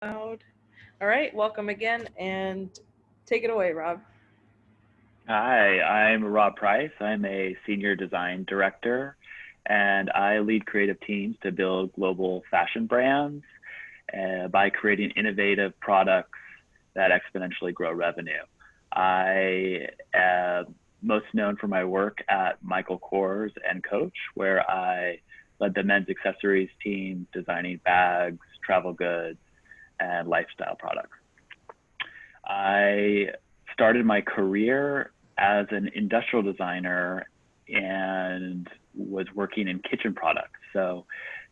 Loud. All right, welcome again, and take it away, Rob. Hi, I'm Rob Price. I'm a senior design director, and I lead creative teams to build global fashion brands by creating innovative products that exponentially grow revenue. I am most known for my work at Michael Kors and Coach, where I led the men's accessories team, designing bags, travel goods, and lifestyle products. I started my career as an industrial designer and was working in kitchen products. So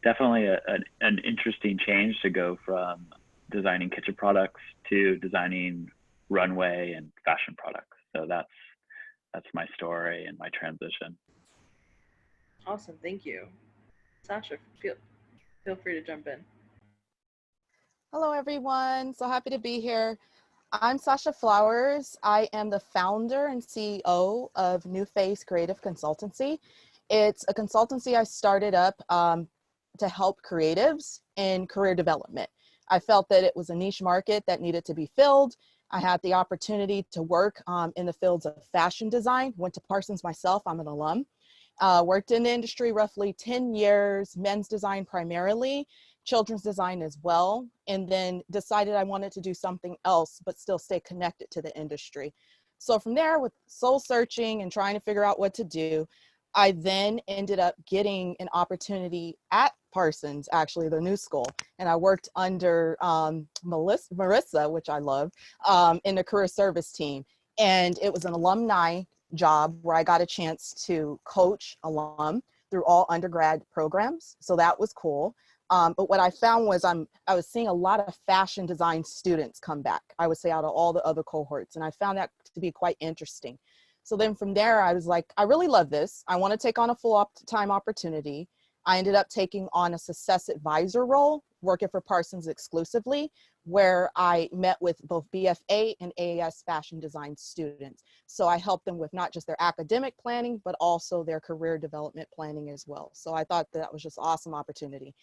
definitely an interesting change to go from designing kitchen products to designing runway and fashion products. So that's my story and my transition. Awesome, thank you. Sasha, feel free to jump in. Hello, everyone. So happy to be here. I'm Sasha Flowers. I am the founder and CEO of New Face Creative Consultancy. It's a consultancy I started up to help creatives in career development. I felt that it was a niche market that needed to be filled. I had the opportunity to work in the fields of fashion design, went to Parsons myself, I'm an alum. Worked in the industry roughly 10 years, men's design primarily, children's design as well, and then decided I wanted to do something else, but still stay connected to the industry. So from there, with soul searching and trying to figure out what to do, I then ended up getting an opportunity at Parsons, actually the new school, and I worked under Marissa, which I love, in the career service team. And it was an alumni job where I got a chance to coach alum through all undergrad programs. So that was cool. But what I found was I was seeing a lot of fashion design students come back, I would say, out of all the other cohorts. And I found that to be quite interesting. So then from there, I was like, I really love this. I want to take on a full-time opportunity. I ended up taking on a success advisor role, working for Parsons exclusively, where I met with both BFA and AAS fashion design students. So I helped them with not just their academic planning, but also their career development planning as well. So I thought that was just an awesome opportunity.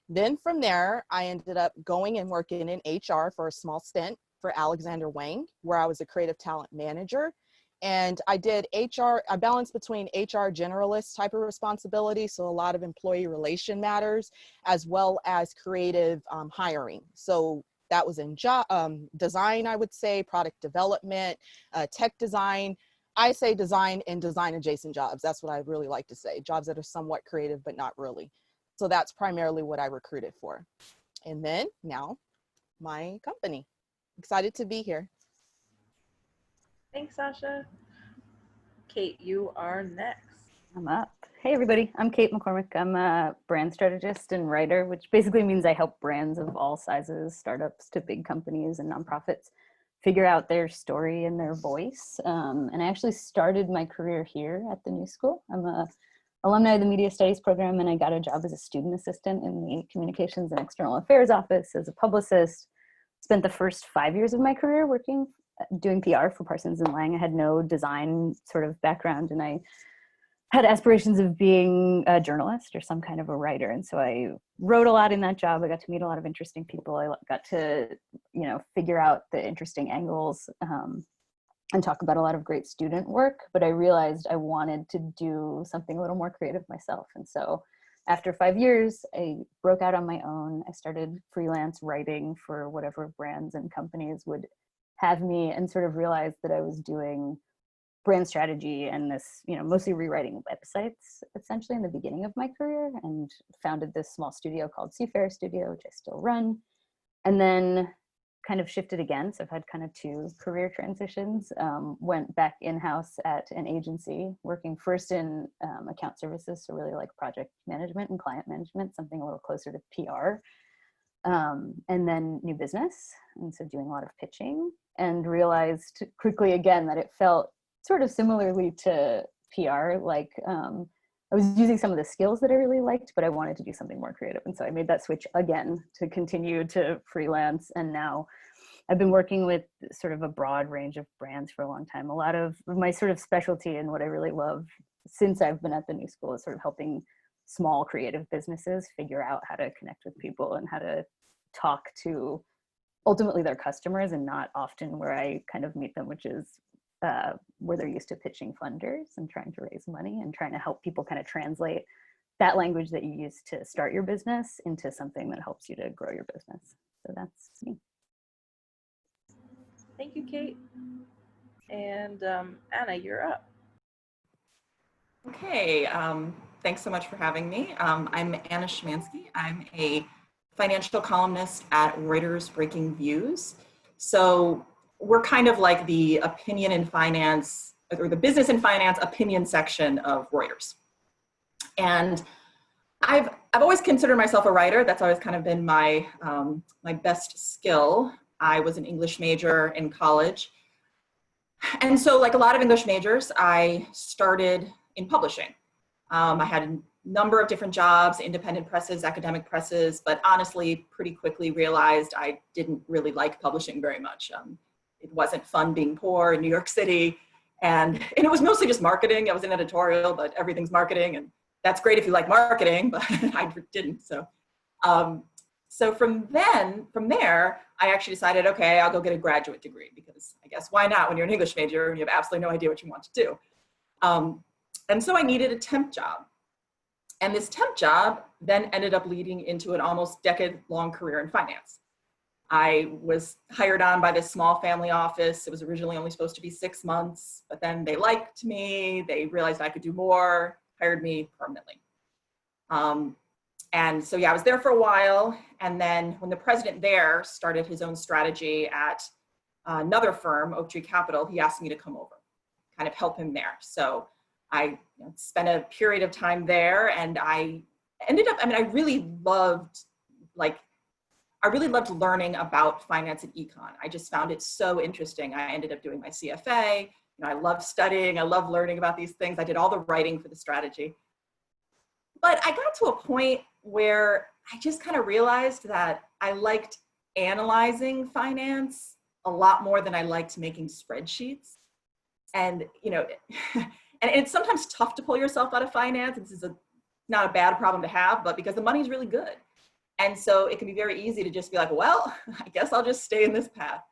Then from there, I ended up going and working in HR for a small stint for Alexander Wang, where I was a creative talent manager. And I did HR, I balanced between HR generalist type of responsibility, so a lot of employee relation matters, as well as creative hiring. So that was in design, I would say, product development, tech design. I say design and design adjacent jobs. That's what I really like to say, jobs that are somewhat creative, but not really. So that's primarily what I recruited for. And then now my company. Excited to be here. Thanks, Sasha. Kate, you are next. I'm up. Hey, everybody. I'm Kate McCormick. I'm a brand strategist and writer, which basically means I help brands of all sizes, startups to big companies and nonprofits, figure out their story and their voice. And I actually started my career here at the New School. I'm a alumni of the Media Studies program, and I got a job as a student assistant in the Communications and External Affairs office as a publicist. Spent the first 5 years of my career working, doing PR for Parsons and Lang. I had no design sort of background, and I had aspirations of being a journalist or some kind of a writer. And so I wrote a lot in that job. I got to meet a lot of interesting people. I got to, figure out the interesting angles and talk about a lot of great student work. But I realized I wanted to do something a little more creative myself. And so after 5 years, I broke out on my own. I started freelance writing for whatever brands and companies would have me, and sort of realized that I was doing brand strategy and this, mostly rewriting websites essentially in the beginning of my career, and founded this small studio called Seafair Studio, which I still run. And then kind of shifted again. So I've had kind of two career transitions. Went back in-house at an agency, working first in account services, so really like project management and client management, something a little closer to PR. And then new business, and so doing a lot of pitching, and realized quickly again that it felt sort of similarly to PR, like I was using some of the skills that I really liked, but I wanted to do something more creative. And so I made that switch again to continue to freelance. And now I've been working with sort of a broad range of brands for a long time. A lot of my sort of specialty and what I really love since I've been at the New School is sort of helping small creative businesses figure out how to connect with people and how to talk to ultimately their customers and not often where I kind of meet them, which is where they're used to pitching funders and trying to raise money and trying to help people kind of translate that language that you use to start your business into something that helps you to grow your business. So that's me. Thank you, Kate. And Anna, you're up. Okay, thanks so much for having me. I'm Anna Szymanski. I'm a financial columnist at Reuters Breaking Views. So we're kind of like the opinion in finance, or the business and finance opinion section of Reuters. And I've always considered myself a writer. That's always kind of been my, my best skill. I was an English major in college. And so like a lot of English majors, I started in publishing. I had a number of different jobs, independent presses, academic presses, but honestly, pretty quickly realized I didn't really like publishing very much. It wasn't fun being poor in New York City. And it was mostly just marketing. I was in editorial, but everything's marketing. And that's great if you like marketing, but I didn't. So, so from there, I actually decided, okay, I'll go get a graduate degree because I guess why not when you're an English major and you have absolutely no idea what you want to do. And so I needed a temp job. And this temp job then ended up leading into an almost decade-long career in finance. I was hired on by this small family office. It was originally only supposed to be 6 months, but then they liked me. They realized I could do more, hired me permanently. And so, yeah, I was there for a while. And then when the president there started his own strategy at another firm, Oaktree Capital, he asked me to come over, kind of help him there. So I spent a period of time there, and I ended up, I really loved learning about finance and econ. I just found it so interesting. I ended up doing my CFA. I love studying. I love learning about these things. I did all the writing for the strategy. But I got to a point where I just kind of realized that I liked analyzing finance a lot more than I liked making spreadsheets. And, and it's sometimes tough to pull yourself out of finance. This is not a bad problem to have, but because the money's really good. And so it can be very easy to just be like, well, I guess I'll just stay in this path.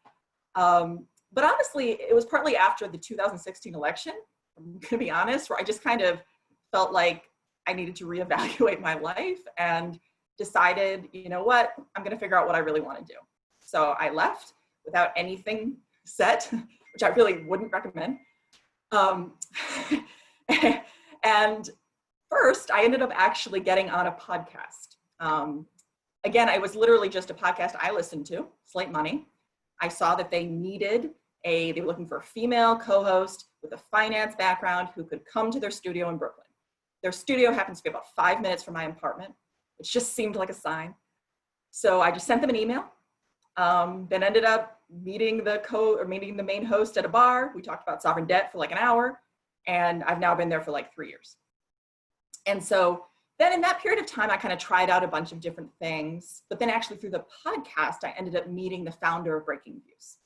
But honestly, it was partly after the 2016 election, I'm gonna be honest, where I just kind of felt like I needed to reevaluate my life and decided, you know what, I'm gonna figure out what I really wanna do. So I left without anything set, which I really wouldn't recommend. And first, I ended up actually getting on a podcast. Again, it was literally just a podcast I listened to, Slate Money. I saw that they were looking for a female co-host with a finance background who could come to their studio in Brooklyn. Their studio happens to be about 5 minutes from my apartment, which just seemed like a sign. So I just sent them an email, then ended up meeting the main host at a bar. We talked about sovereign debt for like an hour, and I've now been there for like 3 years. And so then in that period of time, I kind of tried out a bunch of different things, but then actually through the podcast, I ended up meeting the founder of Breaking Views.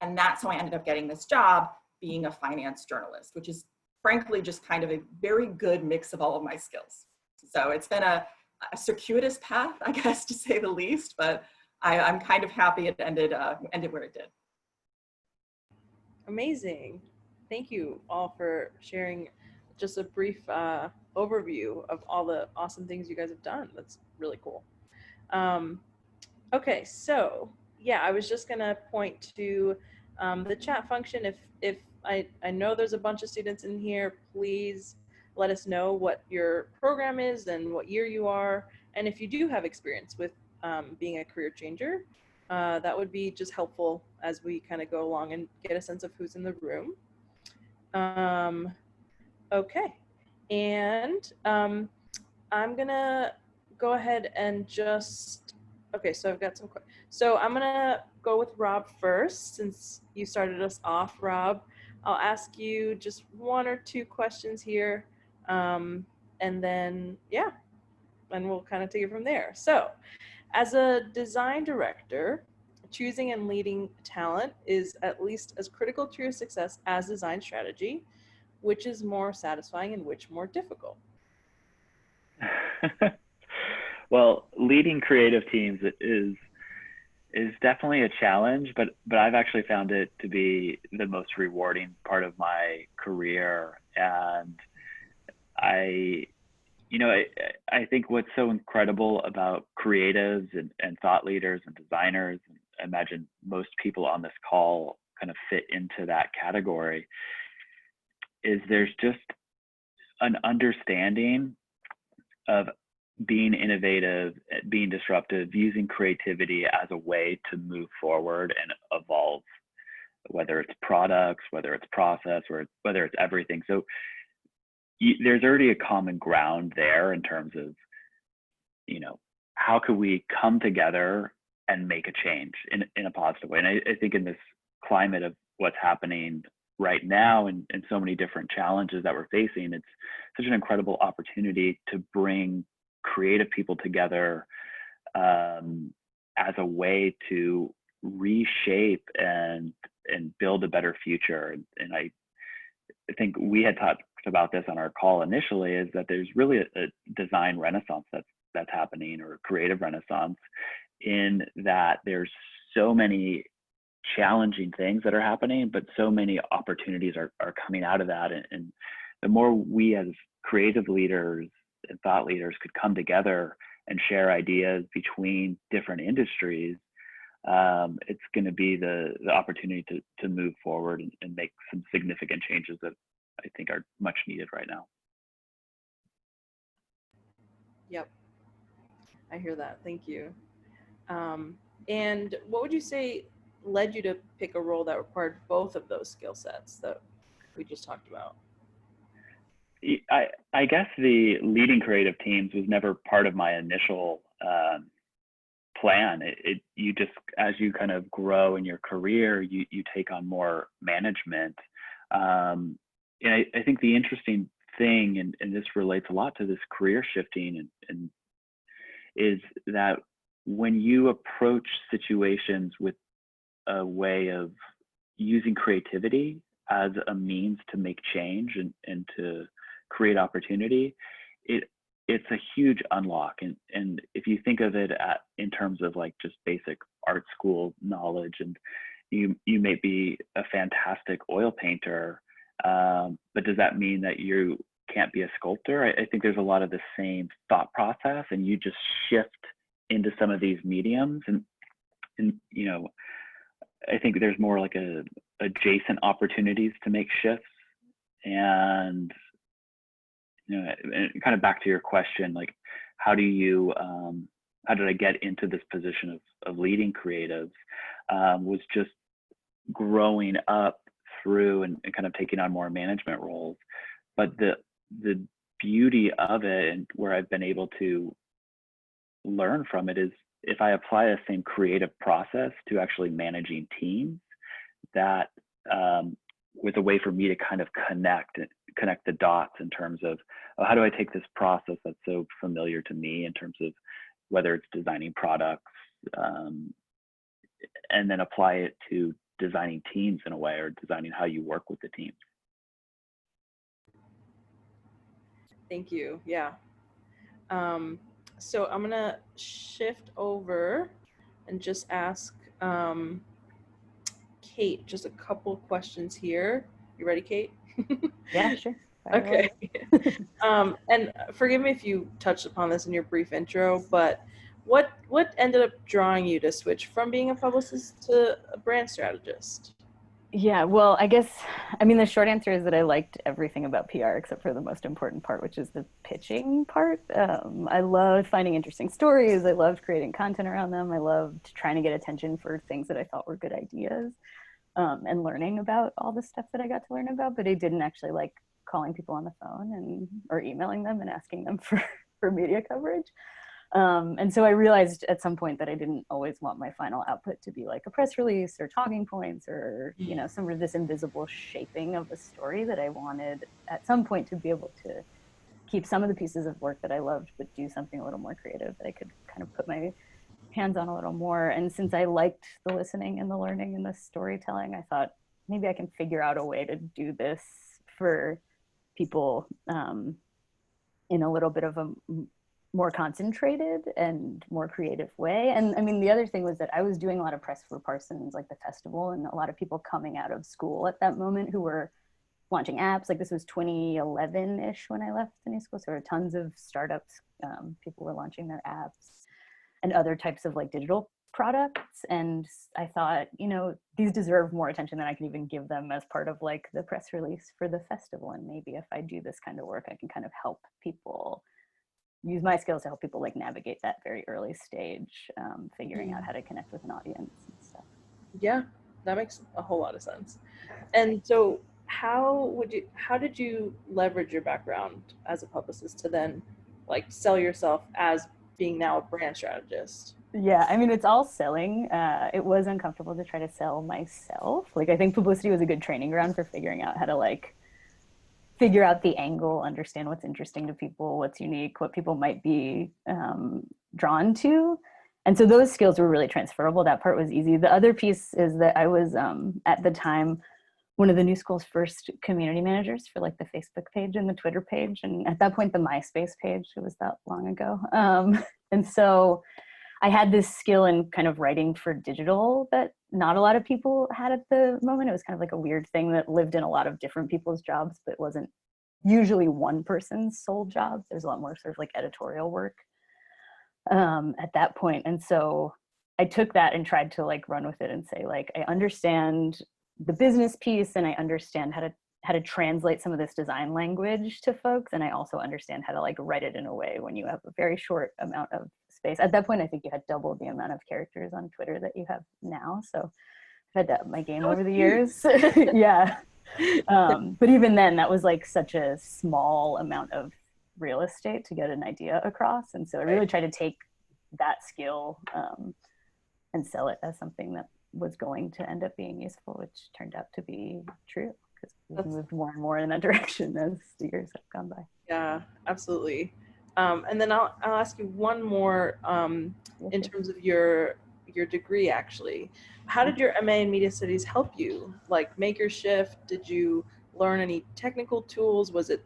And that's how I ended up getting this job, being a finance journalist, which is frankly just kind of a very good mix of all of my skills. So it's been a circuitous path, I guess, to say the least, but I'm kind of happy it ended where it did. Amazing. Thank you all for sharing just a brief overview of all the awesome things you guys have done. That's really cool. Okay, so yeah, I was just gonna point to the chat function. If I know there's a bunch of students in here, please let us know what your program is and what year you are. And if you do have experience with being a career changer, that would be just helpful as we kind of go along and get a sense of who's in the room. Okay, and I'm gonna go ahead and okay, so I've got some questions. So I'm gonna go with Rob first, since you started us off, Rob. I'll ask you just 1 or 2 questions here, and then, yeah, and we'll kind of take it from there. So, as a design director, choosing and leading talent is at least as critical to your success as design strategy. Which is more satisfying and which more difficult? Well, leading creative teams is is definitely a challenge, but I've actually found it to be the most rewarding part of my career. And I, I think what's so incredible about creatives and thought leaders and designers, and I imagine most people on this call kind of fit into that category, is there's just an understanding of being innovative, being disruptive, using creativity as a way to move forward and evolve, whether it's products, whether it's process, or whether it's everything. So there's already a common ground there in terms of, how could we come together and make a change in a positive way? And I think in this climate of what's happening right now and so many different challenges that we're facing, it's such an incredible opportunity to bring creative people together as a way to reshape and build a better future. And I think we had talked about this on our call initially, is that there's really a design renaissance that's happening, or creative renaissance, in that there's so many challenging things that are happening, but so many opportunities are coming out of that. And the more we as creative leaders and thought leaders could come together and share ideas between different industries, it's going to be the opportunity to move forward and make some significant changes that I think are much needed right now. Yep. I hear that. Thank you. And what would you say led you to pick a role that required both of those skill sets that we just talked about? I guess the leading creative teams was never part of my initial plan. You just, as you kind of grow in your career, you take on more management. And I think the interesting thing, and this relates a lot to this career shifting, and is that when you approach situations with a way of using creativity as a means to make change and to create opportunity, it's a huge unlock. And if you think of it in terms of like just basic art school knowledge, and you may be a fantastic oil painter, but does that mean that you can't be a sculptor? I think there's a lot of the same thought process, and you just shift into some of these mediums, and I think there's more like adjacent opportunities to make shifts. And and kind of back to your question, like how did I get into this position of leading creatives, was just growing up through and kind of taking on more management roles. But the beauty of it, and where I've been able to learn from it, is if I apply the same creative process to actually managing teams, that was a way for me to kind of connect the dots in terms of, how do I take this process that's so familiar to me in terms of whether it's designing products, and then apply it to designing teams in a way, or designing how you work with the team. Thank you. Yeah. So I'm gonna shift over and just ask Kate just a couple questions here. You ready, Kate? Yeah, sure. Fire Okay. away. And forgive me if you touched upon this in your brief intro, but what ended up drawing you to switch from being a publicist to a brand strategist? Yeah, well, I guess, the short answer is that I liked everything about PR except for the most important part, which is the pitching part. I loved finding interesting stories. I loved creating content around them. I loved trying to get attention for things that I thought were good ideas, and learning about all the stuff that I got to learn about. But I didn't actually like calling people on the phone or emailing them and asking them for media coverage. And so I realized at some point that I didn't always want my final output to be like a press release or talking points or, some of this invisible shaping of a story, that I wanted at some point to be able to keep some of the pieces of work that I loved, but do something a little more creative that I could kind of put my hands on a little more. And since I liked the listening and the learning and the storytelling, I thought maybe I can figure out a way to do this for people in a little bit of a more concentrated and more creative way. And I mean, the other thing was that I was doing a lot of press for Parsons, like the festival, and a lot of people coming out of school at that moment who were launching apps. Like this was 2011-ish when I left the new school. So there were tons of startups. People were launching their apps and other types of like digital products. And I thought, you know, these deserve more attention than I can even give them as part of like the press release for the festival. And maybe if I do this kind of work, I can kind of help people, use my skills to help people like navigate that very early stage, figuring out how to connect with an audience and stuff. Yeah, that makes a whole lot of sense. And so how did you leverage your background as a publicist to then like sell yourself as being now a brand strategist? Yeah, I mean, it's all selling. It was uncomfortable to try to sell myself. Like, I think publicity was a good training ground for figuring out how to like figure out the angle, understand what's interesting to people, what's unique, what people might be drawn to. And so those skills were really transferable. That part was easy. The other piece is that I was at the time one of the new school's first community managers for like the Facebook page and the Twitter page. And at that point, the MySpace page, it was that long ago. And so I had this skill in kind of writing for digital that not a lot of people had at the moment. It was kind of like a weird thing that lived in a lot of different people's jobs, but wasn't usually one person's sole job. There's a lot more sort of like editorial work at that point. And so I took that and tried to like run with it and say like, I understand the business piece and I understand how to translate some of this design language to folks. And I also understand how to like write it in a way when you have a very short amount of space. At that point, I think you had double the amount of characters on Twitter that you have now. So I've had to up my game over the years. Yeah. But even then, that was like such a small amount of real estate to get an idea across. And so I really tried to take that skill and sell it as something that was going to end up being useful, which turned out to be true because we've moved more and more in that direction as the years have gone by. Yeah, absolutely. And then I'll ask you one more in terms of your degree, actually. How did your MA in Media Studies help you like make your shift? Did you learn any technical tools? Was it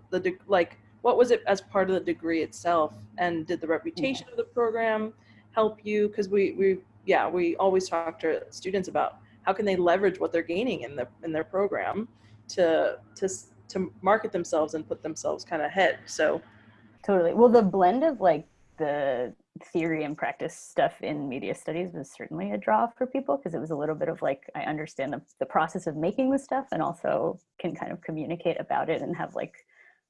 what was it as part of the degree itself? And did the reputation of the program help you? Because we always talk to students about how can they leverage what they're gaining in their program to market themselves and put themselves kind of ahead. So totally. Well, the blend of like the theory and practice stuff in media studies was certainly a draw for people because it was a little bit of like, I understand the process of making the stuff and also can kind of communicate about it and have like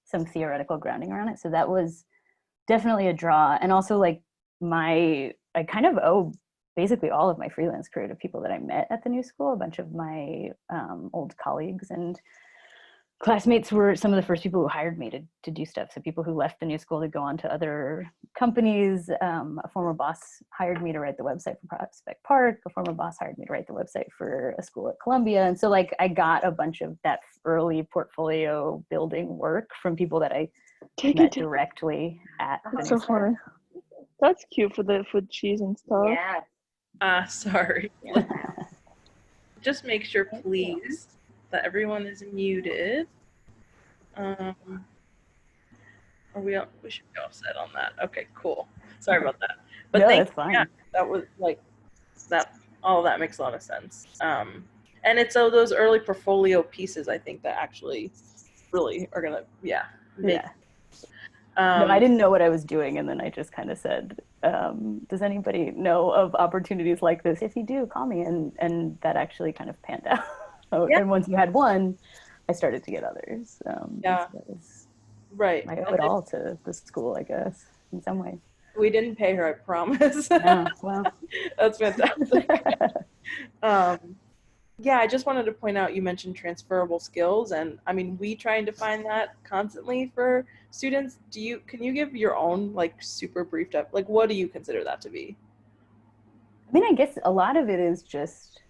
some theoretical grounding around it. So that was definitely a draw. And also like I kind of owe basically all of my freelance career to people that I met at the new school. A bunch of my old colleagues and classmates were some of the first people who hired me to do stuff. So people who left the new school to go on to other companies. A former boss hired me to write the website for Prospect Park. A former boss hired me to write the website for a school at Columbia. And so like I got a bunch of that early portfolio building work from people that I met directly at the new so school. funny. That's cute for the food cheese and stuff. Yeah. Sorry. Just make sure, please, that everyone is muted. We should be all set on that. Okay, cool. Sorry about that. But no, thank that's fine. you. Yeah, that was like that. All of that makes a lot of sense. And it's those early portfolio pieces, I think, that actually really are gonna, make. No, I didn't know what I was doing, and then I just kind of said, does anybody know of opportunities like this? If you do, call me. And that actually kind of panned out. Yeah. And once you had one, I started to get others. Yeah. Right. I owe it all to the school, I guess, in some way. We didn't pay her, I promise. Yeah, well. That's fantastic. I just wanted to point out, you mentioned transferable skills, and I mean, we try and define that constantly for students. Can you give your own like super briefed up, like what do you consider that to be? I mean, I guess a lot of it is just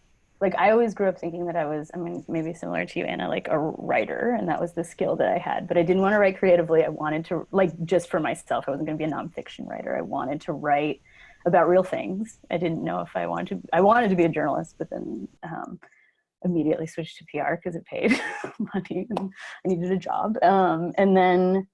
like, I always grew up thinking that I was, I mean, maybe similar to you, Anna, like a writer, and that was the skill that I had, but I didn't want to write creatively. I wanted to, like, just for myself, I wasn't going to be a nonfiction writer. I wanted to write about real things. I didn't know if I wanted to be a journalist, but then immediately switched to PR because it paid money and I needed a job. And then,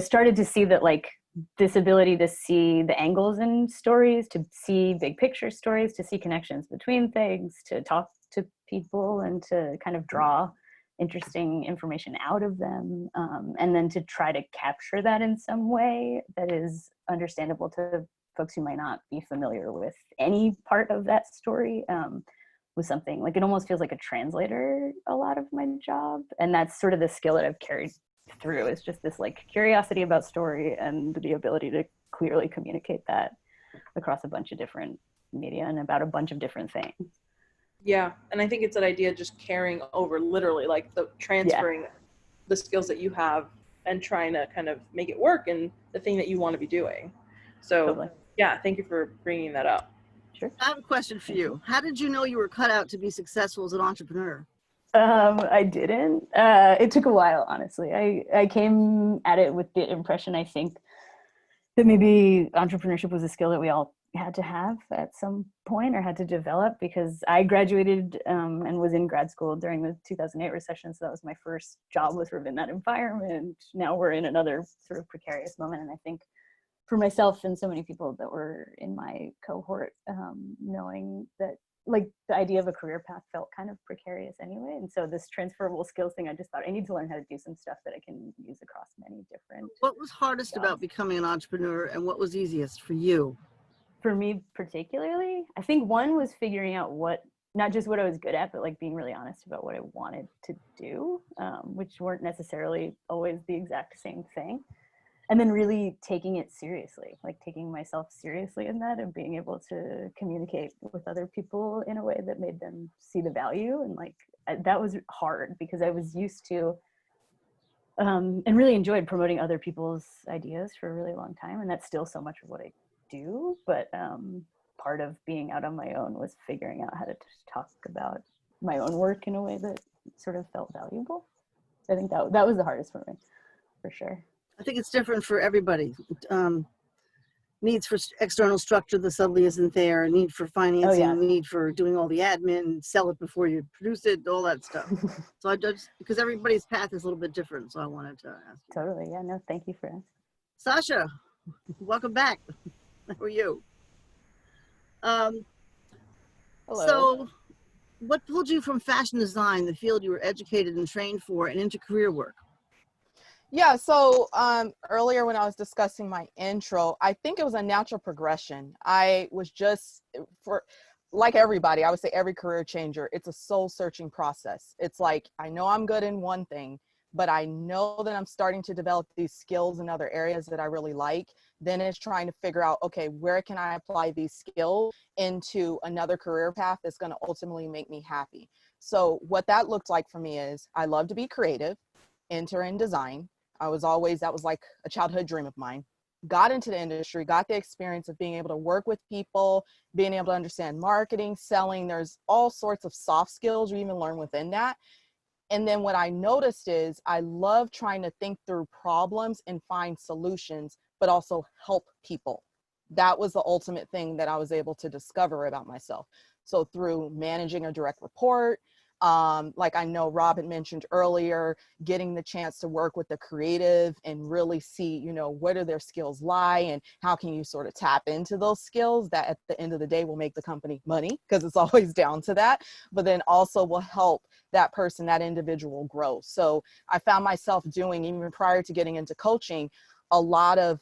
started to see that like this ability to see the angles in stories, to see big picture stories, to see connections between things, to talk to people and to kind of draw interesting information out of them, and then to try to capture that in some way that is understandable to folks who might not be familiar with any part of that story, was something like, it almost feels like a translator a lot of my job. And that's sort of the skill that I've carried through, is just this like curiosity about story and the ability to clearly communicate that across a bunch of different media and about a bunch of different things. Yeah, and I think it's that idea of just carrying over, literally, like the transferring the skills that you have and trying to kind of make it work in the thing that you want to be doing. So Totally. yeah, thank you for bringing that up. Sure. I have a question for you. How did you know you were cut out to be successful as an entrepreneur? I didn't. It took a while, honestly. I came at it with the impression, I think, that maybe entrepreneurship was a skill that we all had to have at some point or had to develop, because I graduated and was in grad school during the 2008 recession. So that was my first job, was sort of in that environment. Now we're in another sort of precarious moment. And I think for myself and so many people that were in my cohort, knowing that like the idea of a career path felt kind of precarious anyway. And so this transferable skills thing, I just thought I need to learn how to do some stuff that I can use across many different. What was hardest jobs. about becoming an entrepreneur, and what was easiest for you? For me particularly, I think one was figuring out what, not just what I was good at, but like being really honest about what I wanted to do, which weren't necessarily always the exact same thing. And then really taking it seriously, like taking myself seriously in that and being able to communicate with other people in a way that made them see the value. And like, that was hard because I was used to, and really enjoyed promoting other people's ideas for a really long time. And that's still so much of what I do. But part of being out on my own was figuring out how to talk about my own work in a way that sort of felt valuable. I think that was the hardest for me, for sure. I think it's different for everybody. Needs for external structure, the suddenly isn't there. Need for financing, need for doing all the admin, sell it before you produce it, all that stuff. So I just, because everybody's path is a little bit different, so I wanted to ask you. Totally, yeah, no, thank you for asking. Sasha, welcome back. How are you? Hello. So what pulled you from fashion design, the field you were educated and trained for, and into career work? Yeah, so earlier when I was discussing my intro, I think it was a natural progression. I was just, like everybody, I would say every career changer, it's a soul searching process. It's like, I know I'm good in one thing, but I know that I'm starting to develop these skills in other areas that I really like. Then it's trying to figure out, okay, where can I apply these skills into another career path that's going to ultimately make me happy? So what that looked like for me is I love to be creative, enter in design. That was like a childhood dream of mine. Got into the industry, got the experience of being able to work with people, being able to understand marketing, selling. There's all sorts of soft skills you even learn within that. And then what I noticed is I love trying to think through problems and find solutions, but also help people. That was the ultimate thing that I was able to discover about myself. So through managing a direct report, like I know Rob had mentioned earlier, getting the chance to work with the creative and really see, you know, where do their skills lie and how can you sort of tap into those skills that at the end of the day will make the company money, because it's always down to that, but then also will help that person, that individual grow. So I found myself doing, even prior to getting into coaching, a lot of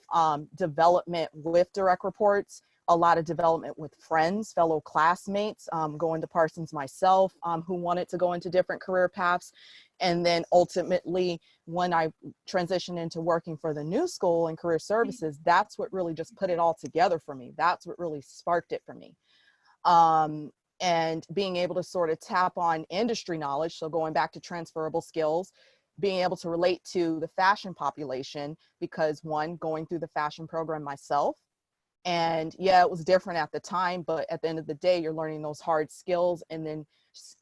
development with direct reports, a lot of development with friends, fellow classmates, going to Parsons myself, who wanted to go into different career paths. And then ultimately, when I transitioned into working for the new school and career services, that's what really just put it all together for me. That's what really sparked it for me. And being able to sort of tap on industry knowledge, so going back to transferable skills, being able to relate to the fashion population, because one, going through the fashion program myself, and yeah, it was different at the time, but at the end of the day, you're learning those hard skills. And then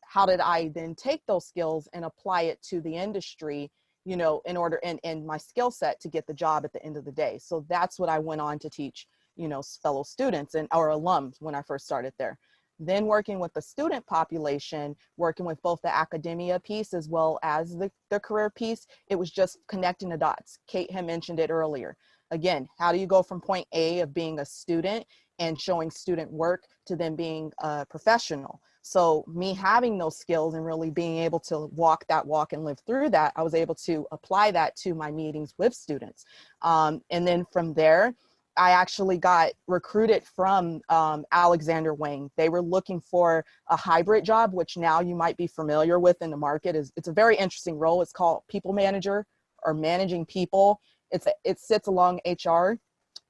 how did I then take those skills and apply it to the industry, you know, in order, and my skill set to get the job at the end of the day. So that's what I went on to teach, you know, fellow students and our alums when I first started there. Then working with the student population, working with both the academia piece as well as the career piece, it was just connecting the dots. Kate had mentioned it earlier. again, how do you go from point A of being a student and showing student work to then being a professional? So me having those skills and really being able to walk that walk and live through that, I was able to apply that to my meetings with students. And then from there, I actually got recruited from Alexander Wang. They were looking for a hybrid job, which now you might be familiar with in the market. It's a very interesting role. It's called people manager or managing people. It sits along HR,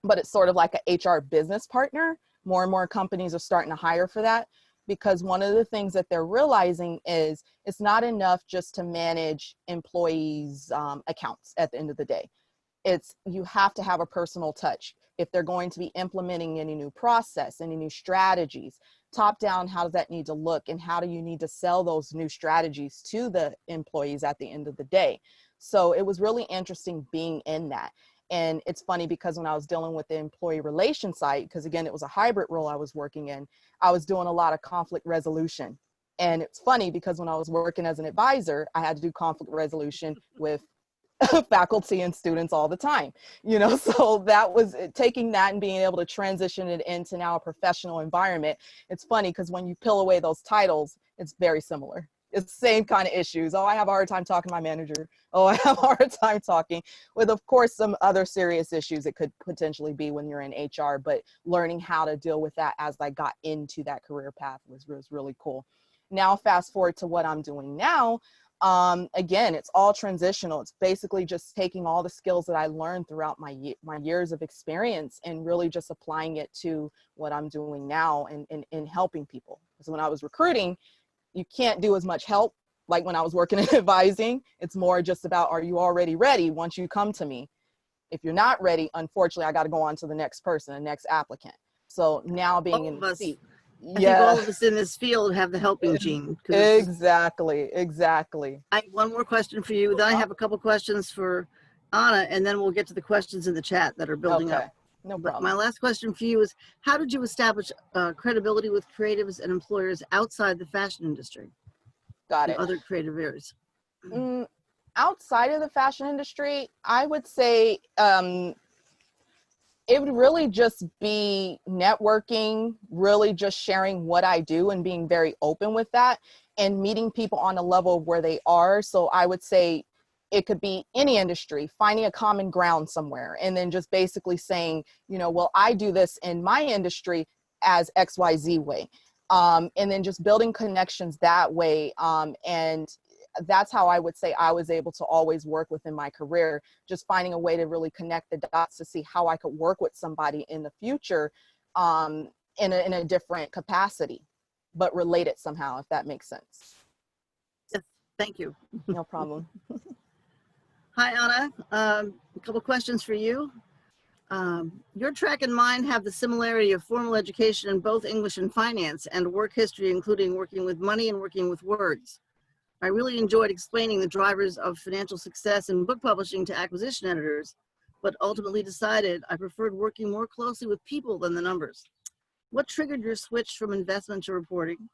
but it's sort of like an HR business partner. More and more companies are starting to hire for that, because one of the things that they're realizing is it's not enough just to manage employees' accounts at the end of the day. You have to have a personal touch. If they're going to be implementing any new process, any new strategies, top down, how does that need to look, and how do you need to sell those new strategies to the employees at the end of the day? So it was really interesting being in that. And it's funny because when I was dealing with the employee relations side, because again, it was a hybrid role I was working in, I was doing a lot of conflict resolution. And it's funny because when I was working as an advisor, I had to do conflict resolution with faculty and students all the time, so that was taking that and being able to transition it into now a professional environment. It's funny because when you peel away those titles, it's very similar. It's the same kind of issues. Oh, I have a hard time talking to my manager. Oh, I have a hard time talking with, of course, some other serious issues it could potentially be when you're in HR, but learning how to deal with that as I got into that career path was really cool. Now, fast forward to what I'm doing now. Again, it's all transitional. It's basically just taking all the skills that I learned throughout my years of experience and really just applying it to what I'm doing now and helping people. Because when I was recruiting, you can't do as much help like when I was working in advising. It's more just about, are you already ready once you come to me? If you're not ready, unfortunately, I got to go on to the next person, the next applicant. So now being in the seat. I think all of us in this field have the helping gene. Exactly. I have one more question for you. Then I have a couple questions for Anna, and then we'll get to the questions in the chat that are building up. No But problem. my last question for you is, how did you establish credibility with creatives and employers outside the fashion industry? Got and it. other creative areas? Outside of the fashion industry, I would say it would really just be networking, really just sharing what I do and being very open with that and meeting people on a level of where they are. So I would say it could be any industry, finding a common ground somewhere, and then just basically saying, well, I do this in my industry as XYZ way. And then just building connections that way. And that's how I would say I was able to always work within my career, just finding a way to really connect the dots to see how I could work with somebody in the future in a different capacity, but related somehow, if that makes sense. Yes, thank you. No problem. Hi, Anna. A couple questions for you. Your track and mine have the similarity of formal education in both English and finance and work history, including working with money and working with words. I really enjoyed explaining the drivers of financial success in book publishing to acquisition editors, but ultimately decided I preferred working more closely with people than the numbers. What triggered your switch from investment to reporting?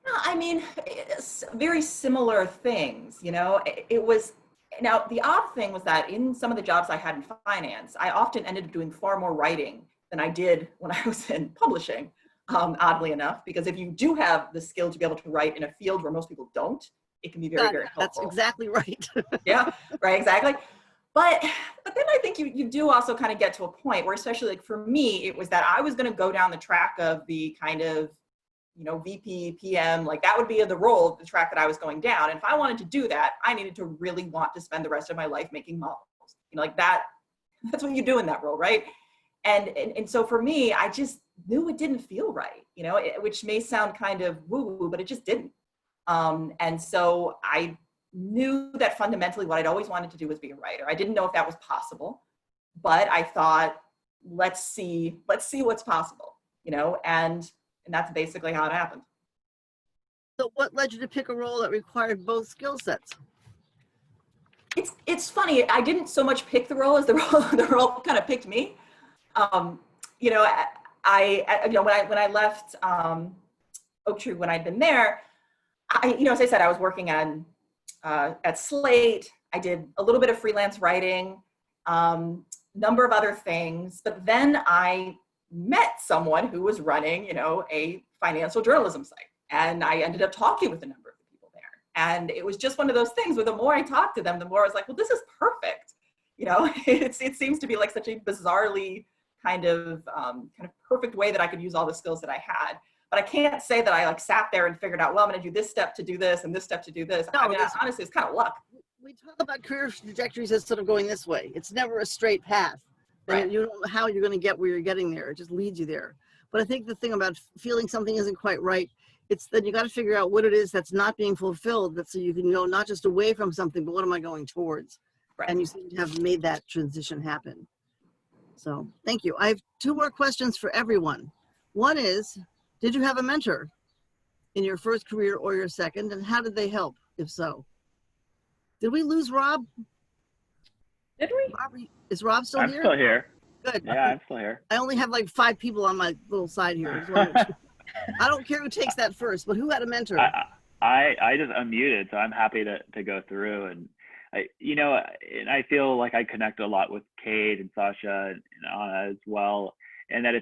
I mean, it's very similar things, it was, now the odd thing was that in some of the jobs I had in finance, I often ended up doing far more writing than I did when I was in publishing. Oddly enough, because if you do have the skill to be able to write in a field where most people don't, it can be very, very helpful. That's exactly right. Yeah, right, exactly. But then I think you do also kind of get to a point where, especially like for me, it was that I was going to go down the track of the kind of, VP, PM, like that would be the role, the track that I was going down. And if I wanted to do that, I needed to really want to spend the rest of my life making models. Like that's what you do in that role, right? And so for me, I just knew it didn't feel right, which may sound kind of woo-woo, but it just didn't. And so I knew that fundamentally what I'd always wanted to do was be a writer. I didn't know if that was possible, but I thought, let's see what's possible, and that's basically how it happened. So what led you to pick a role that required both skill sets? It's funny. I didn't so much pick the role as the role kind of picked me. When I left Oaktree, when I'd been there, as I said, I was working on at Slate. I did a little bit of freelance writing. number of other things. But then I met someone who was running, you know, a financial journalism site. And I ended up talking with a number of the people there. And it was just one of those things where the more I talked to them, the more I was like, well, this is perfect. You know, it seems to be like such a bizarrely kind of perfect way that I could use all the skills that I had. But I can't say that I like sat there and figured out, well, I'm going to do this step to do this and this step to do this. No, I mean, honestly, it's kind of luck. We talk about career trajectories as sort of going this way. It's never a straight path. Right. You don't know how you're going to get where you're getting there. It just leads you there. But I think the thing about feeling something isn't quite right, it's then you got to figure out what it is that's not being fulfilled, that so you can go not just away from something, but what am I going towards? Right. And you seem to have made that transition happen. So thank you. I have two more questions for everyone. One is, did you have a mentor in your first career or your second, and how did they help, if so? Did we lose Rob? Did we? Is Rob still I'm here? still here. Good. Yeah, I'm still here. I only have like 5 people on my little side here. I don't care who takes that first, but who had a mentor? I just unmuted, so I'm happy to go through. And and I feel like I connect a lot with Kate and Sasha and Anna as well. And that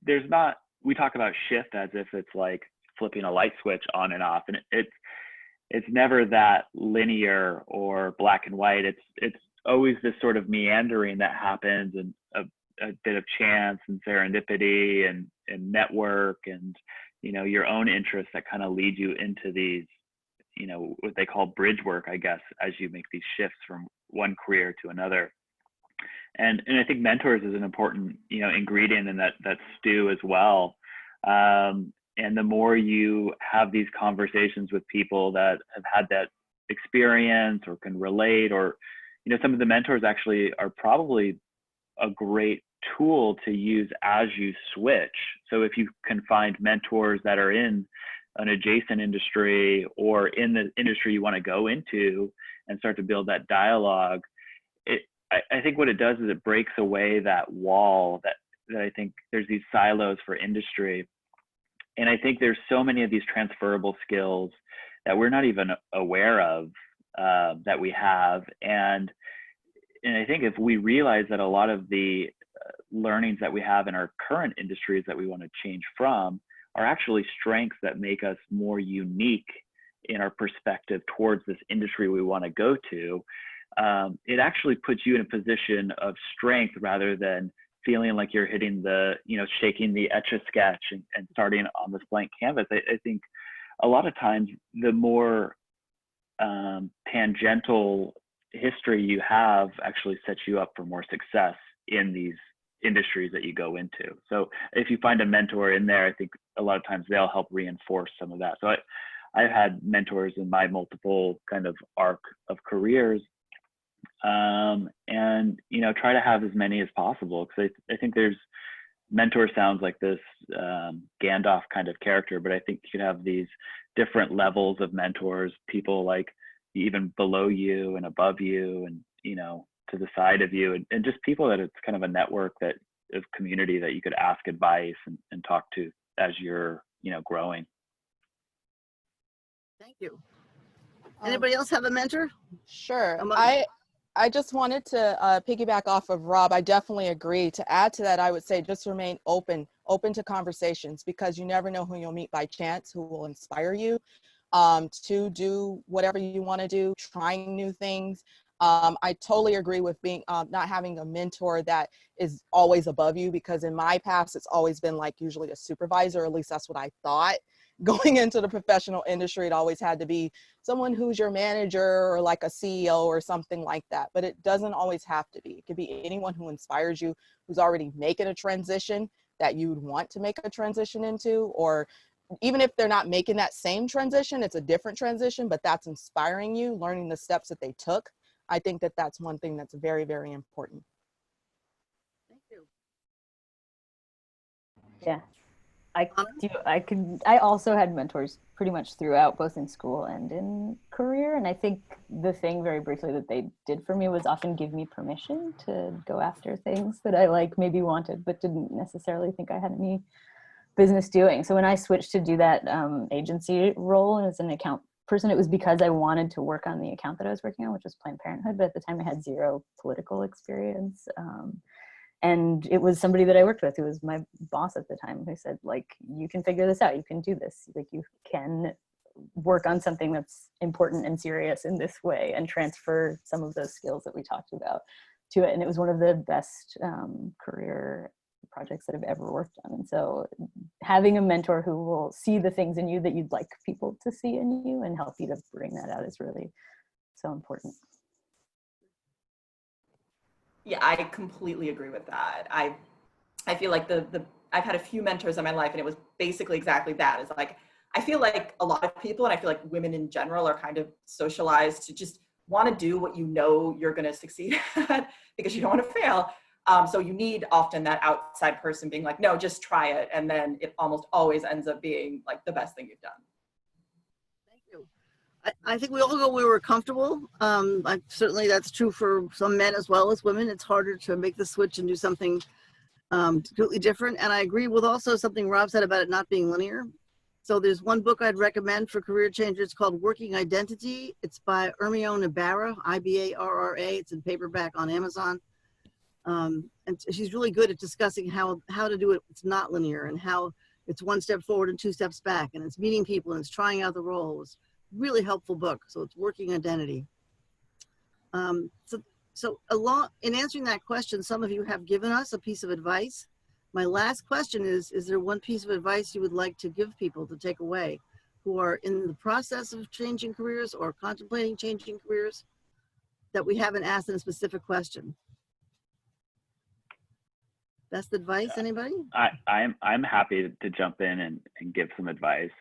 there's not, we talk about shift as if it's like flipping a light switch on and off, and it's never that linear or black and white. It's always this sort of meandering that happens, and a bit of chance and serendipity and network and your own interests that kind of lead you into these what they call bridge work, I guess, as you make these shifts from one career to another. And I think mentors is an important ingredient in that stew as well. And the more you have these conversations with people that have had that experience or can relate, or some of the mentors actually are probably a great tool to use as you switch. So if you can find mentors that are in an adjacent industry or in the industry you want to go into and start to build that dialogue, I think what it does is it breaks away that wall that I think there's these silos for industry. And I think there's so many of these transferable skills that we're not even aware of that we have. And I think if we realize that a lot of the learnings that we have in our current industries that we want to change from are actually strengths that make us more unique in our perspective towards this industry we want to go to, it actually puts you in a position of strength rather than feeling like you're hitting the, shaking the Etch-a-Sketch and starting on this blank canvas. I think a lot of times the more tangential history you have actually sets you up for more success in these industries that you go into. So if you find a mentor in there, I think a lot of times they'll help reinforce some of that. So I've had mentors in my multiple kind of arc of careers, and try to have as many as possible, because I think there's mentor sounds like this Gandalf kind of character, but I think you could have these different levels of mentors, people like even below you and above you and to the side of you, and just people that it's kind of a network of community that you could ask advice and talk to as you're growing. Thank you. Anybody else have a mentor? Sure. I just wanted to piggyback off of Rob. I definitely agree. To add to that, I would say just remain open to conversations, because you never know who you'll meet by chance, who will inspire you to do whatever you want to do, trying new things. I totally agree with being not having a mentor that is always above you, because in my past, it's always been like usually a supervisor, or at least that's what I thought. Going into the professional industry, it always had to be someone who's your manager or like a CEO or something like that. But it doesn't always have to be. It could be anyone who inspires you, who's already making a transition that you would want to make a transition into, or even if they're not making that same transition, it's a different transition, but that's inspiring you, learning the steps that they took. I think that that's one thing that's very, very important. Thank you. Yeah. I also had mentors pretty much throughout, both in school and in career. And I think the thing very briefly that they did for me was often give me permission to go after things that I maybe wanted, but didn't necessarily think I had any business doing. So when I switched to do that agency role as an account person, it was because I wanted to work on the account that I was working on, which was Planned Parenthood, but at the time I had zero political experience. And it was somebody that I worked with who was my boss at the time who said, like, you can figure this out, you can do this, like you can work on something that's important and serious in this way and transfer some of those skills that we talked about to it. And it was one of the best career projects that I've ever worked on. And so having a mentor who will see the things in you that you'd like people to see in you and help you to bring that out is really so important. Yeah, I completely agree with that. I feel like I've had a few mentors in my life, and it was basically exactly that. It's like, I feel like a lot of people, and I feel like women in general, are kind of socialized to just want to do what you know you're going to succeed at because you don't want to fail. So you need often that outside person being like, no, just try it. And then it almost always ends up being like the best thing you've done. Thank you. I think we all go where we're comfortable. Certainly that's true for some men as well as women. It's harder to make the switch and do something completely different. And I agree with also something Rob said about it not being linear. So there's one book I'd recommend for career changers called Working Identity. It's by Ermione Ibarra, Ibarra. It's in paperback on Amazon. And she's really good at discussing how to do it. It's not linear, and how it's one step forward and two steps back, and it's meeting people and it's trying out the roles. Really helpful book. So it's Working Identity. So in answering that question, some of you have given us a piece of advice. My last question is there one piece of advice you would like to give people to take away who are in the process of changing careers or contemplating changing careers that we haven't asked in a specific question? Best advice, anybody? I'm happy to jump in and give some advice.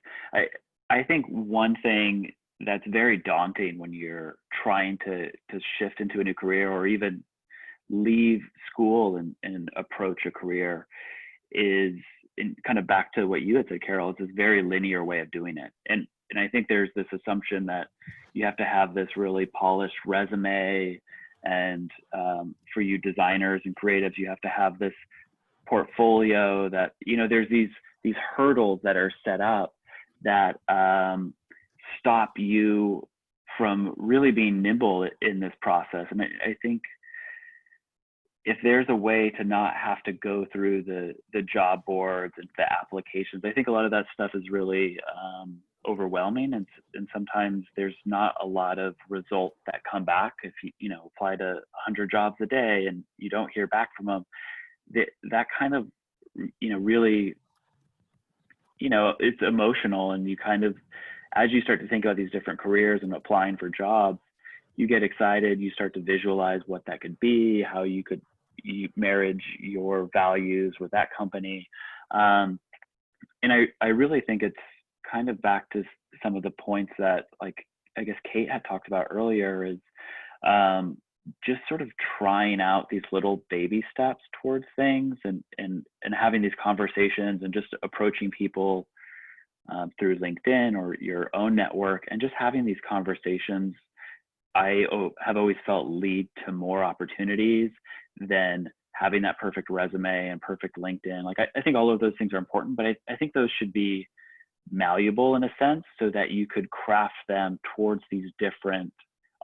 I think one thing that's very daunting when you're trying to shift into a new career or even leave school and approach a career is kind of back to what you had said, Carol. It's this very linear way of doing it. And I think there's this assumption that you have to have this really polished resume, and for you designers and creatives, you have to have this portfolio that, there's these hurdles that are set up that stop you from really being nimble in this process. And I think if there's a way to not have to go through the job boards and the applications, I think a lot of that stuff is really overwhelming, and sometimes there's not a lot of results that come back. If you apply to 100 jobs a day and you don't hear back from them, that kind of really it's emotional, and you kind of, as you start to think about these different careers and applying for jobs, you get excited, you start to visualize what that could be, how you marriage your values with that company. And I really think it's kind of back to some of the points that, like, I guess Kate had talked about earlier, is just sort of trying out these little baby steps towards things, and having these conversations and just approaching people through LinkedIn or your own network, and just having these conversations, I have always felt lead to more opportunities than having that perfect resume and perfect LinkedIn. Like, I think all of those things are important, but I think those should be malleable in a sense, so that you could craft them towards these different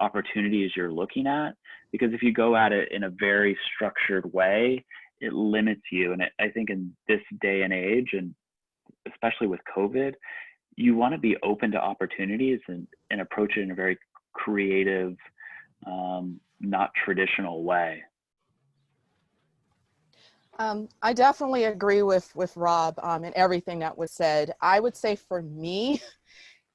opportunities you're looking at. Because if you go at it in a very structured way, it limits you. And I think in this day and age, and especially with COVID, you want to be open to opportunities and approach it in a very creative, not traditional way. I definitely agree with Rob and everything that was said. I would say for me,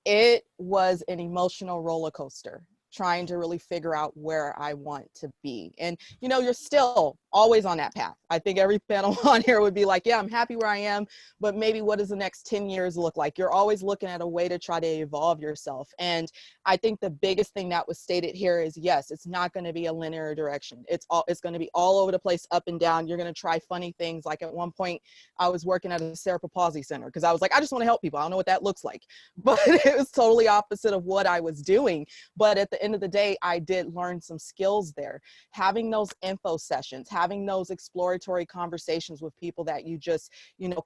it was an emotional roller coaster, trying to really figure out where I want to be. And, you're still always on that path. I think every panel on here would be like, yeah, I'm happy where I am, but maybe what does the next 10 years look like? You're always looking at a way to try to evolve yourself. And I think the biggest thing that was stated here is, yes, it's not going to be a linear direction. It's going to be all over the place, up and down. You're going to try funny things. Like at one point I was working at a cerebral palsy center because I was like, I just want to help people. I don't know what that looks like, but it was totally opposite of what I was doing. But at the the end of the day, I did learn some skills there. Having those info sessions, having those exploratory conversations with people that you just,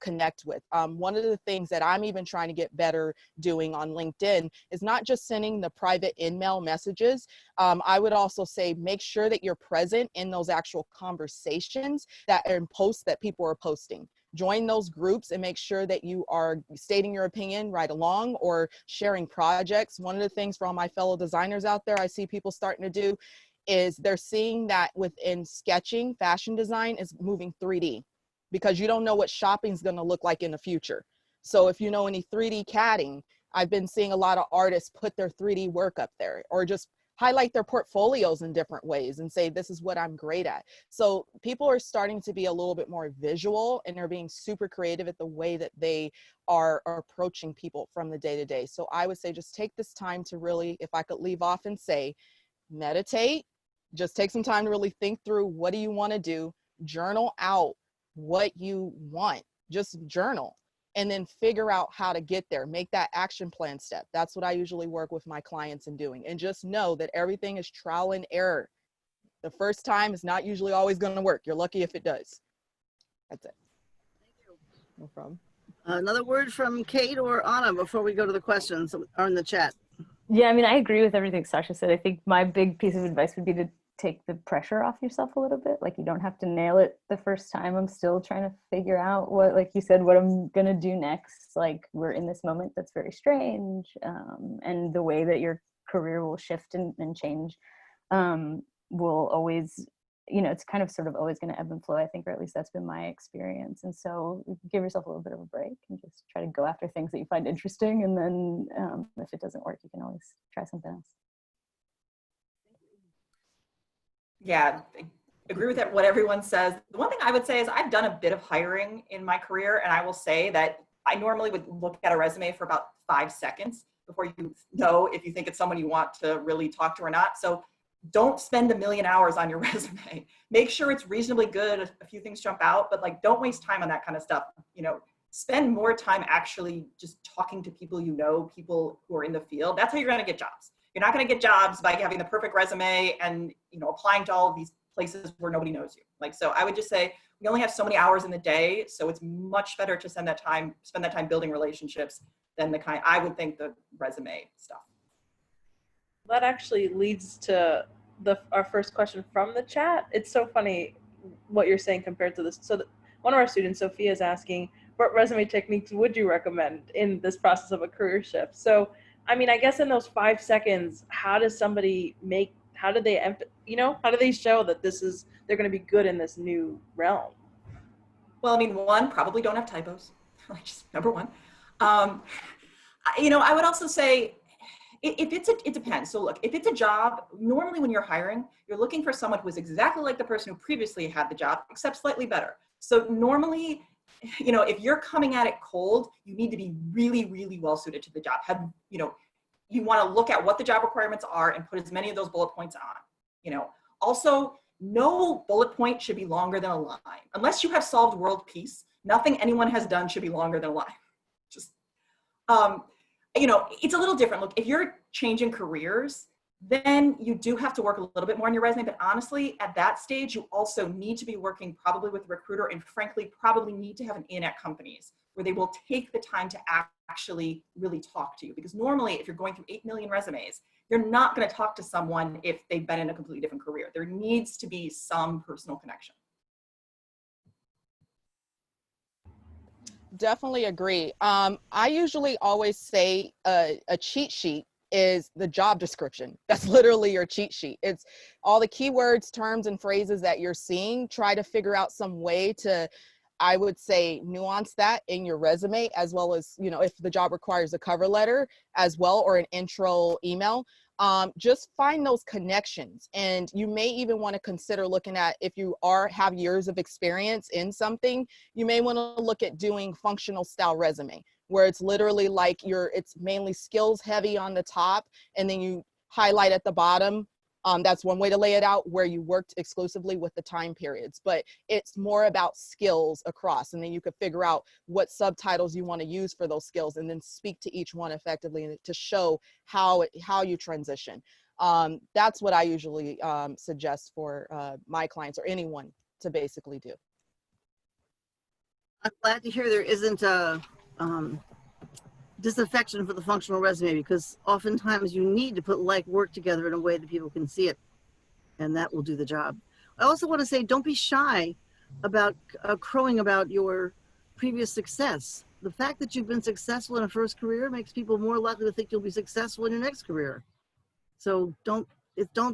connect with. One of the things that I'm even trying to get better doing on LinkedIn is not just sending the private email messages. I would also say make sure that you're present in those actual conversations that and posts that people are posting. Join those groups and make sure that you are stating your opinion right along or sharing projects. One of the things for all my fellow designers out there, I see people starting to do is they're seeing that within sketching, fashion design is moving 3D because you don't know what shopping is going to look like in the future. So if you know any 3D CADing, I've been seeing a lot of artists put their 3D work up there or just highlight their portfolios in different ways and say, this is what I'm great at. So people are starting to be a little bit more visual and they're being super creative at the way that they are approaching people from the day to day. So I would say just take this time to really, if I could leave off and say, meditate, just take some time to really think through what do you want to do, journal out what you want, just journal. And then figure out how to get there. Make that action plan step. That's what I usually work with my clients in doing. And just know that everything is trial and error. The first time is not usually always going to work. You're lucky if it does. That's it. Thank you. No problem. Another word from Kate or Anna before we go to the questions that are in the chat. Yeah, I mean, I agree with everything Sasha said. I think my big piece of advice would be to take the pressure off yourself a little bit. Like, you don't have to nail it the first time. I'm still trying to figure out what, like you said, what I'm going to do next. Like, we're in this moment that's very strange. And the way that your career will shift and change will always, it's kind of sort of always going to ebb and flow, I think, or at least that's been my experience. And so give yourself a little bit of a break and just try to go after things that you find interesting. And then if it doesn't work, you can always try something else. Yeah, I agree with what everyone says. The one thing I would say is I've done a bit of hiring in my career, and I will say that I normally would look at a resume for about 5 seconds before you know if you think it's someone you want to really talk to or not. So don't spend a million hours on your resume. Make sure it's reasonably good. A few things jump out, but like, don't waste time on that kind of stuff. Spend more time actually just talking to people, people who are in the field. That's how you're going to get jobs. You're not going to get jobs by having the perfect resume and, applying to all of these places where nobody knows you. So I would just say we only have so many hours in the day. So it's much better to spend that time building relationships than I would think, the resume stuff. That actually leads to our first question from the chat. It's so funny what you're saying compared to this. So one of our students, Sophia, is asking, what resume techniques would you recommend in this process of a career shift? So, I mean, I guess in those 5 seconds, how do they show that they're going to be good in this new realm? Well, I mean, one, probably don't have typos. Just number one. I would also say, it depends. So look, if it's a job, normally when you're hiring, you're looking for someone who is exactly like the person who previously had the job, except slightly better. So normally, if you're coming at it cold, you need to be really, really well suited to the job. You want to look at what the job requirements are and put as many of those bullet points on. Also, no bullet point should be longer than a line. Unless you have solved world peace, nothing anyone has done should be longer than a line. Just, it's a little different. Look, if you're changing careers, then you do have to work a little bit more on your resume. But honestly, at that stage, you also need to be working probably with a recruiter, and frankly, probably need to have an in at companies where they will take the time to actually really talk to you. Because normally, if you're going through 8 million resumes, you're not going to talk to someone if they've been in a completely different career. There needs to be some personal connection. Definitely agree. I usually always say a cheat sheet is the job description. That's literally your cheat sheet. It's all the keywords, terms, and phrases that you're seeing. Try to figure out some way to, I would say, nuance that in your resume, as well as, if the job requires a cover letter as well, or an intro email. Just find those connections. And you may even want to consider looking at, if you have years of experience in something, you may want to look at doing functional style resume, where it's literally like it's mainly skills heavy on the top, and then you highlight at the bottom. That's one way to lay it out, where you worked exclusively with the time periods, but it's more about skills across. And then you could figure out what subtitles you want to use for those skills, and then speak to each one effectively to show how you transition. That's what I usually suggest for my clients or anyone to basically do. I'm glad to hear there isn't a disaffection for the functional resume, because oftentimes you need to put like work together in a way that people can see it, and that will do the job. I also want to say, don't be shy about crowing about your previous success. The fact that you've been successful in a first career makes people more likely to think you'll be successful in your next career. So don't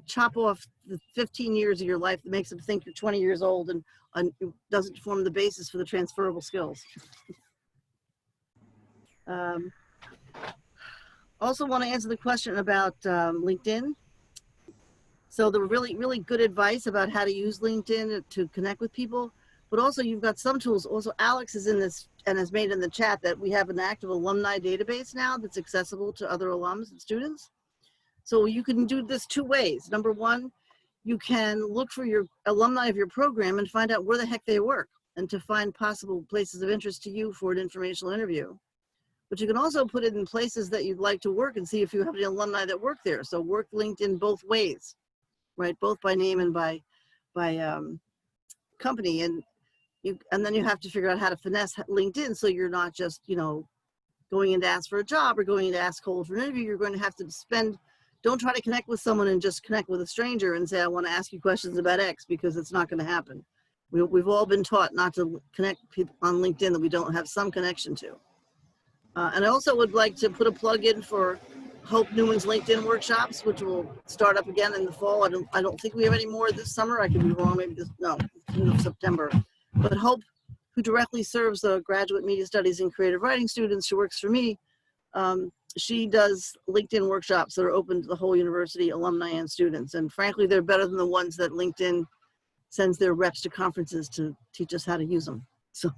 chop off the 15 years of your life that makes them think you're 20 years old and doesn't form the basis for the transferable skills. Also want to answer the question about LinkedIn. So the really good advice about how to use LinkedIn to connect with people, but also you've got some tools. Also, Alex is in this and has made in the chat that we have an active alumni database now that's accessible to other alums and students. So you can do this two ways. Number one, you can look for your alumni of your program and find out where the heck they work, and to find possible places of interest to you for an informational interview. But you can also put it in places that you'd like to work and see if you have any alumni that work there. So work LinkedIn both ways, right? Both by name and by company. And then you have to figure out how to finesse LinkedIn so you're not just, going in to ask for a job or going in to ask cold for an interview. You're going to have to don't try to connect with someone and just connect with a stranger and say, I want to ask you questions about X, because it's not going to happen. We've all been taught not to connect people on LinkedIn that we don't have some connection to. And I also would like to put a plug in for Hope Newman's LinkedIn workshops, which will start up again in the fall. I don't think we have any more this summer. I could be wrong, maybe end of September. But Hope, who directly serves the graduate media studies and creative writing students, she works for me. She does LinkedIn workshops that are open to the whole university, alumni and students. And frankly, they're better than the ones that LinkedIn sends their reps to conferences to teach us how to use them. So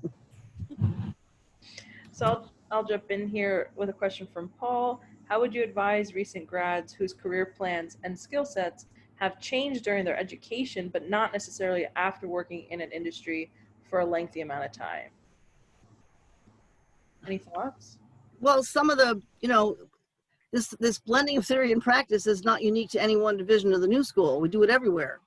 I'll jump in here with a question from Paul. How would you advise recent grads whose career plans and skill sets have changed during their education, but not necessarily after working in an industry for a lengthy amount of time? Any thoughts? Well, some of the, this blending of theory and practice is not unique to any one division of the New School. We do it everywhere.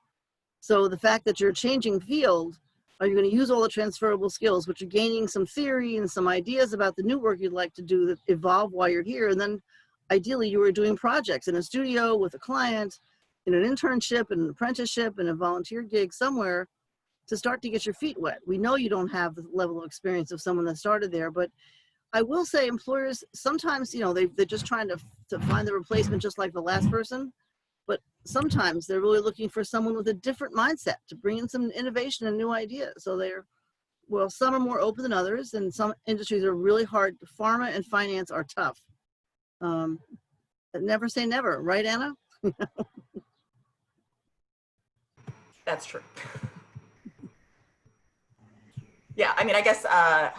So the fact that you're changing field, are you going to use all the transferable skills, which are gaining some theory and some ideas about the new work you'd like to do that evolve while you're here? And then ideally you were doing projects in a studio with a client, in an internship, in an apprenticeship, in a volunteer gig somewhere to start to get your feet wet. We know you don't have the level of experience of someone that started there, but I will say employers sometimes, they're just trying to find the replacement just like the last person, but sometimes they're really looking for someone with a different mindset to bring in some innovation and new ideas. So some are more open than others, and some industries are really hard. Pharma and finance are tough. Never say never, right, Anna? That's true. Yeah, I mean, I guess, I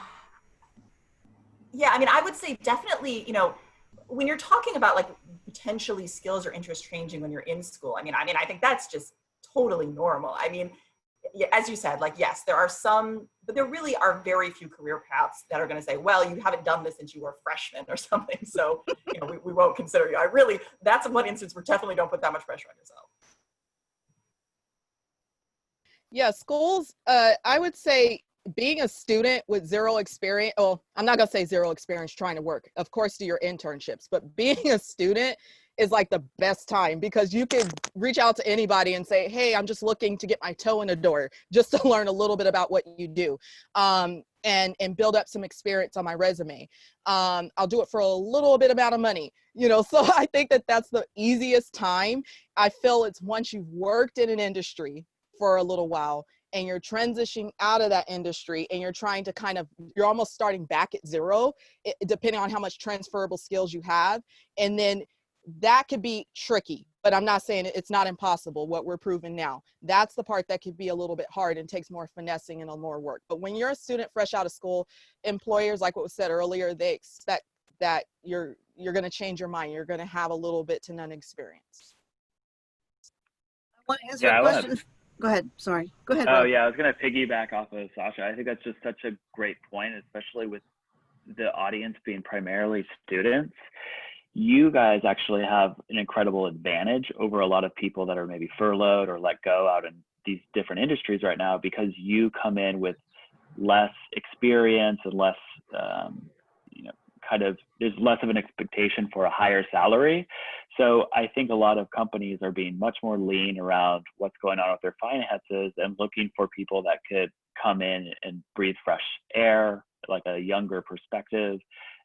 would say definitely, when you're talking about like potentially skills or interest changing when you're in school, I think that's just totally normal. I mean, as you said, like, yes, there are some, but there really are very few career paths that are going to say, well, you haven't done this since you were a freshman or something. So, we won't consider you. That's one instance where definitely don't put that much pressure on yourself. Yeah, schools, I would say being a student with zero experience, well, I'm not gonna say zero experience trying to work. Of course, do your internships, but being a student is like the best time because you can reach out to anybody and say, hey, I'm just looking to get my toe in the door just to learn a little bit about what you do and build up some experience on my resume. I'll do it for a little bit amount of money, so I think that that's the easiest time. I feel it's once you've worked in an industry for a little while and you're transitioning out of that industry and you're trying to you're almost starting back at zero, depending on how much transferable skills you have. And then that could be tricky, but I'm not saying it's not impossible what we're proving now. That's the part that could be a little bit hard and takes more finessing and more work. But when you're a student fresh out of school, employers, like what was said earlier, they expect that you're going to change your mind. You're going to have a little bit to none experience. I want to answer a question. Go ahead. Sorry. Go ahead. Rob. Oh, yeah. I was going to piggyback off of Sasha. I think that's just such a great point, especially with the audience being primarily students. you guys actually have an incredible advantage over a lot of people that are maybe furloughed or let go out in these different industries right now, because you come in with less experience and less, you know, kind of, there's less of an expectation for a higher salary. So I think a lot of companies are being much more lean around what's going on with their finances and looking for people that could come in and breathe fresh air, like a younger perspective,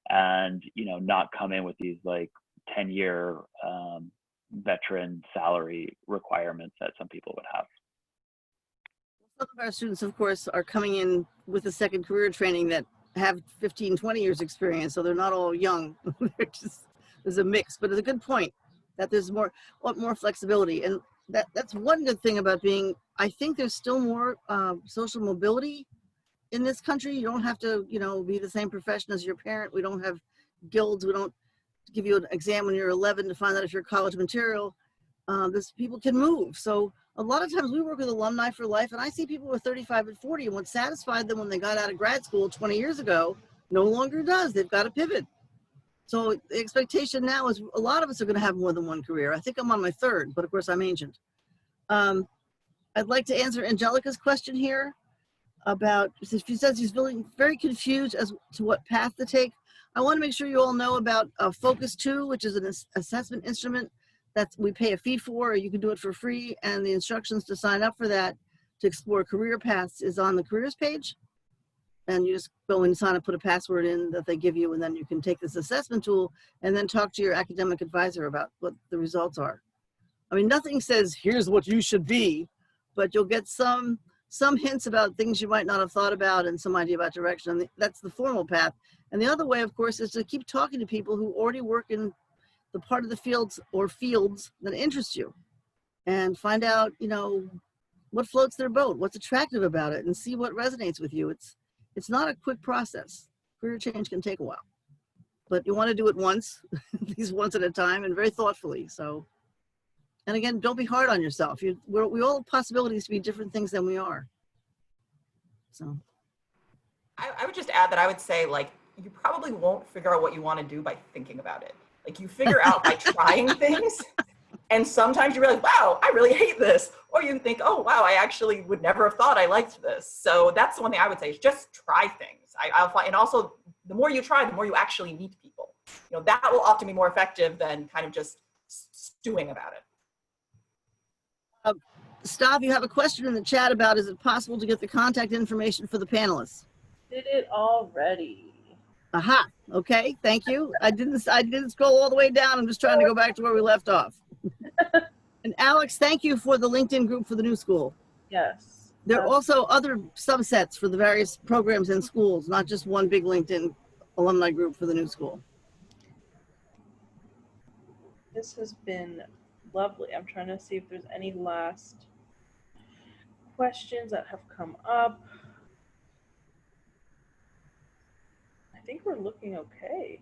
and, you know, not come in with these like 10-year veteran salary requirements that some people would have. Some of our students, of course, are coming in with a second career training that have 15, 20 years experience, so they're not all young. They're just, there's a mix, but it's a good point that there's more flexibility. And that's one good thing about being, I think there's still more social mobility in this country. You don't have to, you know, be the same profession as your parent. We don't have guilds. We don't give you an exam when you're 11 to find out if you're college material. People can move. So a lot of times we work with alumni for life, and I see people who are 35 and 40, and what satisfied them when they got out of grad school 20 years ago no longer does. They've got to pivot. So the expectation now is a lot of us are going to have more than one career. I think I'm on my third, but of course I'm ancient. I'd like to answer Angelica's question here about, she says she's feeling very confused as to what path to take. I want to make sure you all know about Focus 2, which is an assessment instrument that we pay a fee for, or you can do it for free, and the instructions to sign up for that to explore career paths is on the careers page. And you just go and sign up, put a password in that they give you, and then you can take this assessment tool and then talk to your academic advisor about what the results are. I mean, nothing says, here's what you should be, but you'll get some hints about things you might not have thought about and some idea about direction. And that's the formal path. And the other way, of course, is to keep talking to people who already work in the part of the fields that interest you, and find out, you know, what floats their boat, what's attractive about it, and see what resonates with you. It's not a quick process. Career change can take a while, but you want to do it once, at least once at a time, and very thoughtfully. So, and again, don't be hard on yourself. We all have possibilities to be different things than we are. So I would just add that I would say, like, you probably won't figure out what you want to do by thinking about it. Like, you figure out by trying things, and sometimes you realize, wow, I really hate this. Or you think, oh, wow, I actually would never have thought I liked this. So that's the one thing I would say is just try things. I'll find, and also the more you try, the more you actually meet people. You know, that will often be more effective than kind of just stewing about it. Stav, you have a question in the chat about, is it possible to get the contact information for the panelists? Did it already. Aha, okay, thank you. I didn't scroll all the way down. I'm just trying to go back to where we left off. And Alex, thank you for the LinkedIn group for the new school. Yes. There are also other subsets for the various programs in schools, not just one big LinkedIn alumni group for the new school. This has been lovely. I'm trying to see if there's any last questions that have come up. I think we're looking okay.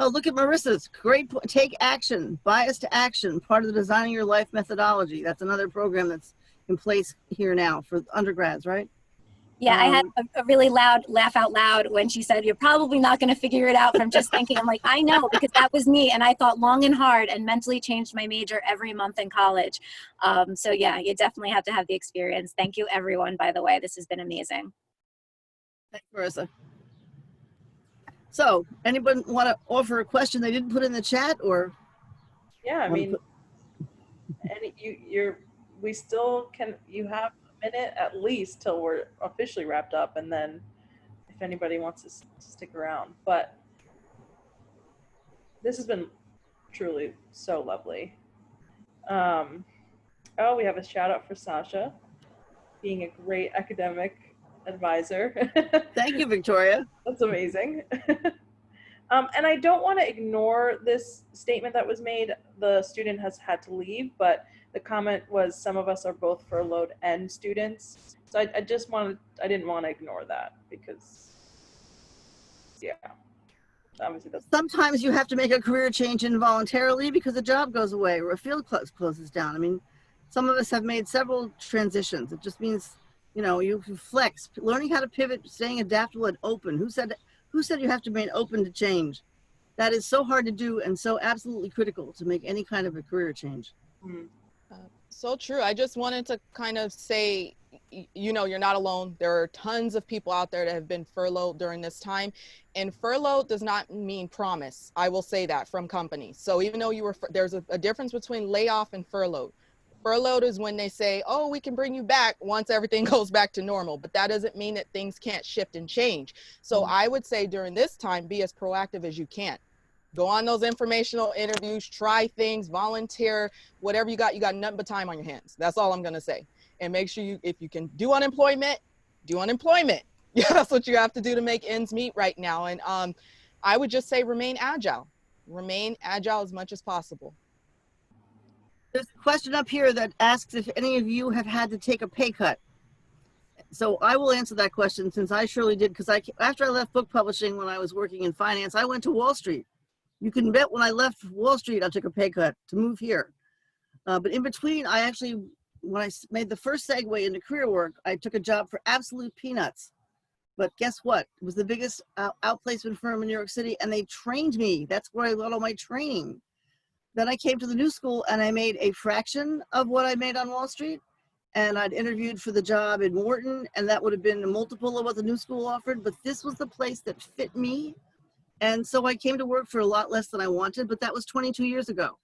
Oh, look at Marissa's great point. Take action, bias to action, part of the Designing Your Life methodology. That's another program that's in place here now for undergrads, right? Yeah, I had a really loud laugh out loud when she said, you're probably not going to figure it out from just thinking. I'm like, I know, because that was me. And I thought long and hard and mentally changed my major every month in college. So yeah, you definitely have to have the experience. Thank you, everyone, by the way. This has been amazing. Thanks, Marissa. So, anyone want to offer a question they didn't put in the chat, or? Yeah, I mean, and we still can, you have a minute at least till we're officially wrapped up, and then if anybody wants to stick around. But this has been truly so lovely. Oh, we have a shout out for Sasha being a great academic advisor. Thank you, Victoria. That's amazing. And I don't want to ignore this statement that was made. The student has had to leave, but the comment was, some of us are both furloughed and students. So I didn't want to ignore that, because yeah, obviously that's. Sometimes you have to make a career change involuntarily because a job goes away or a field closes down. I mean, some of us have made several transitions. It just means, you know, you flex, learning how to pivot, staying adaptable and open. Who said you have to remain open to change? That is so hard to do and so absolutely critical to make any kind of a career change. So true. I just wanted to kind of say, you know, you're not alone. There are tons of people out there that have been furloughed during this time, and furlough does not mean promise. I will say that from companies. So even though you were, there's a difference between layoff and furlough. Furloughed is when they say, oh, we can bring you back once everything goes back to normal, but that doesn't mean that things can't shift and change. So I would say during this time, be as proactive as you can. Go on those informational interviews, try things, volunteer, whatever you got nothing but time on your hands. That's all I'm going to say. And make sure you, if you can do unemployment, do unemployment. Yeah, that's what you have to do to make ends meet right now. And I would just say remain agile as much as possible. There's a question up here that asks if any of you have had to take a pay cut. So I will answer that question, since I surely did, because after I left book publishing when I was working in finance, I went to Wall Street. You can bet when I left Wall Street, I took a pay cut to move here. But in between, I actually, when I made the first segue into career work, I took a job for absolute peanuts. But guess what? It was the biggest outplacement firm in New York City, and they trained me. That's where I got all my training. Then I came to the new school and I made a fraction of what I made on Wall Street. And I'd interviewed for the job in Wharton, and that would have been a multiple of what the new school offered. But this was the place that fit me. And so I came to work for a lot less than I wanted, but that was 22 years ago.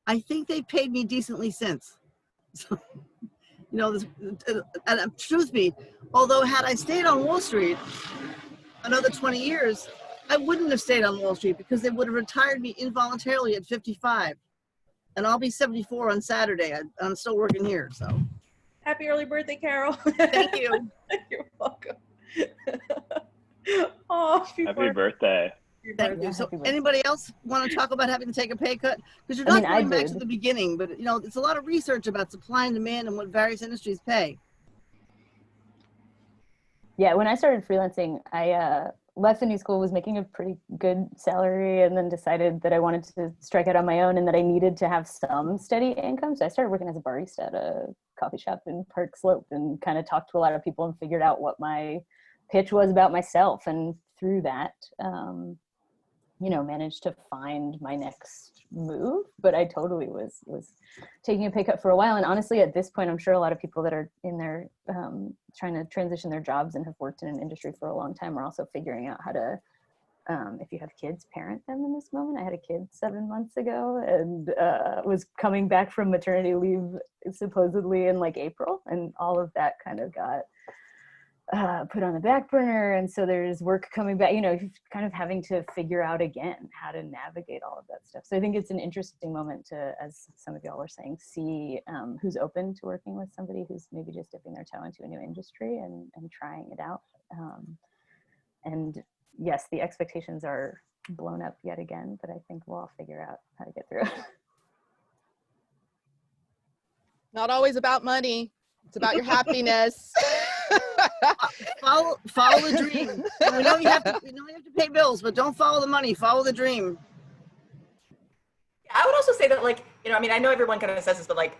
I think they paid me decently since. So, you know, and truth be, although had I stayed on Wall Street another 20 years, I wouldn't have stayed on Wall Street, because they would have retired me involuntarily at 55. And I'll be 74 on Saturday. I'm still working here, so. Happy early birthday, Carol. Thank you. You're welcome. Oh, Happy birthday. Thank you. So anybody else want to talk about having to take a pay cut? Because you're not going back to the beginning, but you know, it's a lot of research about supply and demand and what various industries pay. Yeah, when I started freelancing, I left the new school, was making a pretty good salary, and then decided that I wanted to strike out on my own and that I needed to have some steady income. So I started working as a barista at a coffee shop in Park Slope, and kind of talked to a lot of people and figured out what my pitch was about myself. And through that, you know, managed to find my next move. But I totally was taking a pay cut for a while. And honestly, at this point, I'm sure a lot of people that are in their trying to transition their jobs and have worked in an industry for a long time are also figuring out how to, if you have kids, parent them in this moment. I had a kid 7 months ago, and was coming back from maternity leave supposedly in like April, and all of that kind of got put on the back burner. And so there's work coming back, you know, kind of having to figure out again how to navigate all of that stuff. So I think it's an interesting moment to, as some of y'all were saying, see who's open to working with somebody who's maybe just dipping their toe into a new industry and trying it out. And yes, the expectations are blown up yet again, but I think we'll all figure out how to get through it. Not always about money. It's about your happiness. follow the dream. We know you have to pay bills, but don't follow the money. Follow the dream. I would also say that, like, you know, I mean, I know everyone kind of says this, but like,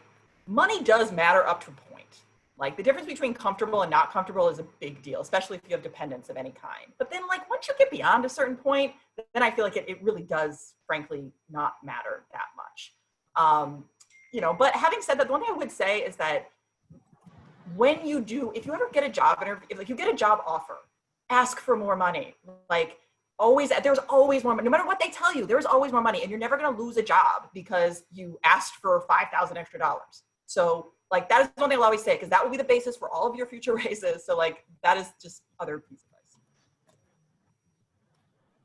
money does matter up to a point. Like, the difference between comfortable and not comfortable is a big deal, especially if you have dependents of any kind. But then, like, once you get beyond a certain point, then I feel like it really does, frankly, not matter that much. You know, but having said that, the one thing I would say is that when you do, if you ever get a job interview, if like you get a job offer, ask for more money. Like, always, there's always more money. No matter what they tell you, there's always more money, and you're never going to lose a job because you asked for $5,000 extra. So like, that is one thing I'll always say, because that will be the basis for all of your future raises. So like, that is just other piece of advice.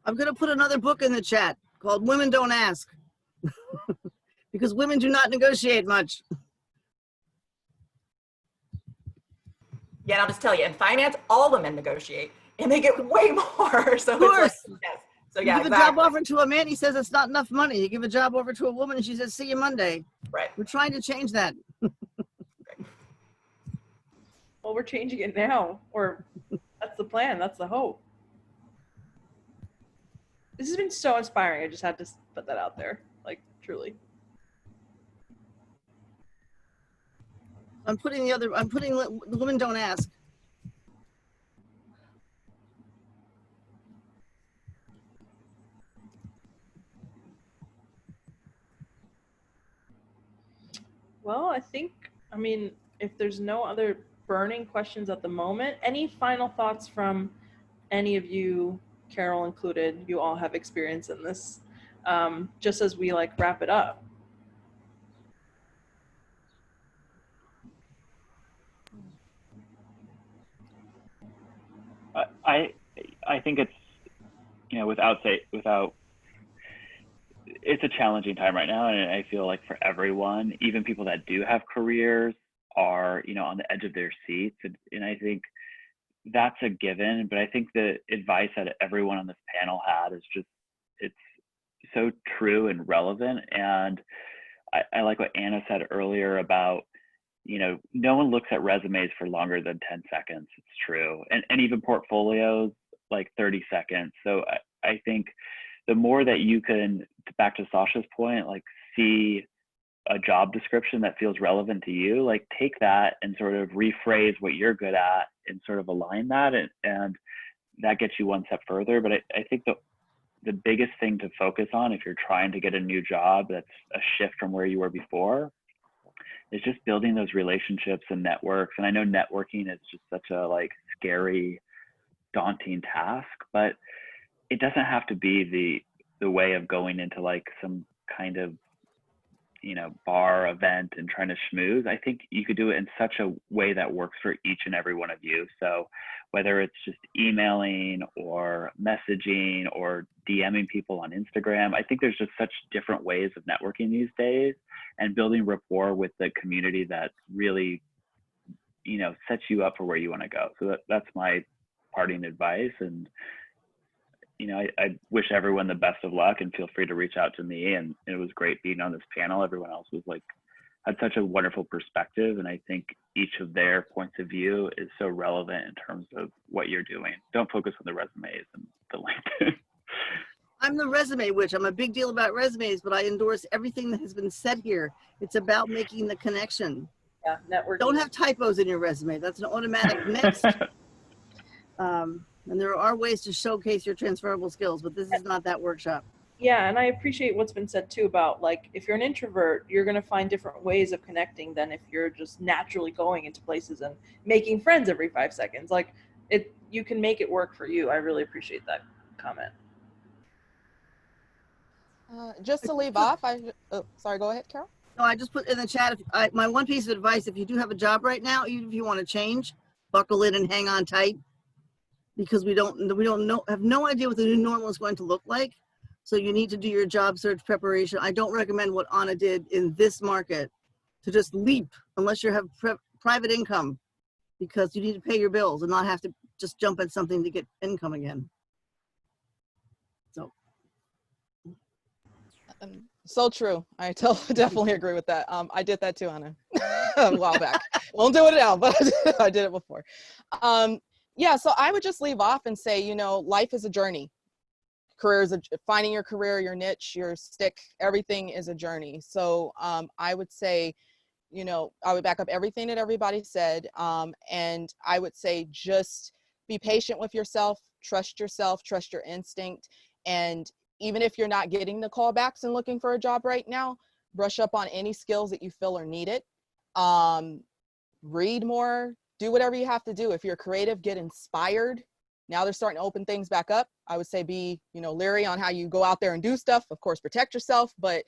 I'm going to put another book in the chat called Women Don't Ask, because women do not negotiate much. Yeah, and I'll just tell you, in finance, all women negotiate, and they get way more. So of course. It's like, yes. So yeah, you give a job offer to a man, he says it's not enough money. You give a job offer to a woman, and she says, "See you Monday." Right. We're trying to change that. Well, we're changing it now, or that's the plan. That's the hope. This has been so inspiring. I just had to put that out there, like, truly. I'm putting Women Don't Ask. Well, I mean, if there's no other burning questions at the moment, any final thoughts from any of you, Carol included? You all have experience in this. Just as we like wrap it up. I think it's, you know, without it's a challenging time right now, and I feel like for everyone, even people that do have careers, are, you know, on the edge of their seats, and I think that's a given. But I think the advice that everyone on this panel had is just, it's so true and relevant. And I like what Anna said earlier about, you know, no one looks at resumes for longer than 10 seconds. It's true. And even portfolios, like 30 seconds. So I think the more that you can, back to Sasha's point, like see a job description that feels relevant to you, like take that and sort of rephrase what you're good at and sort of align that, and that gets you one step further. But I think the biggest thing to focus on if you're trying to get a new job that's a shift from where you were before is just building those relationships and networks. And I know networking is just such a like scary, daunting task, but it doesn't have to be the way of going into like some kind of, you know, bar event and trying to schmooze. I think you could do it in such a way that works for each and every one of you. So whether it's just emailing or messaging or DMing people on Instagram, I think there's just such different ways of networking these days, and building rapport with the community that really, you know, sets you up for where you want to go. So that's my parting advice. And you know, I wish everyone the best of luck, and feel free to reach out to me. And it was great being on this panel. Everyone else was like, had such a wonderful perspective. And I think each of their points of view is so relevant in terms of what you're doing. Don't focus on the resumes and the LinkedIn. I'm the resume witch. I'm a big deal about resumes, but I endorse everything that has been said here. It's about making the connection. Yeah, networking. Don't have typos in your resume. That's an automatic next. And there are ways to showcase your transferable skills, but this is not that workshop. Yeah, and I appreciate what's been said too about like, if you're an introvert, you're going to find different ways of connecting than if you're just naturally going into places and making friends every 5 seconds. Like you can make it work for you. I really appreciate that comment. Just to leave off, oh, sorry, go ahead, Carol. No, I just put in the chat, my one piece of advice, if you do have a job right now, even if you want to change, buckle in and hang on tight, because we have no idea what the new normal is going to look like. So you need to do your job search preparation. I don't recommend what Anna did in this market, to just leap unless you have private income, because you need to pay your bills and not have to just jump at something to get income again. So. So true. I definitely agree with that. I did that too, Anna, a while back. Won't do it now, but I did it before. Yeah, so I would just leave off and say, you know, life is a journey. Finding your career, your niche, your stick, everything is a journey. So I would say, you know, I would back up everything that everybody said. And I would say just be patient with yourself, trust your instinct. And even if you're not getting the callbacks and looking for a job right now, brush up on any skills that you feel are needed. Read more, do whatever you have to do. If you're creative, get inspired. Now they're starting to open things back up. I would say be, you know, leery on how you go out there and do stuff. Of course, protect yourself, but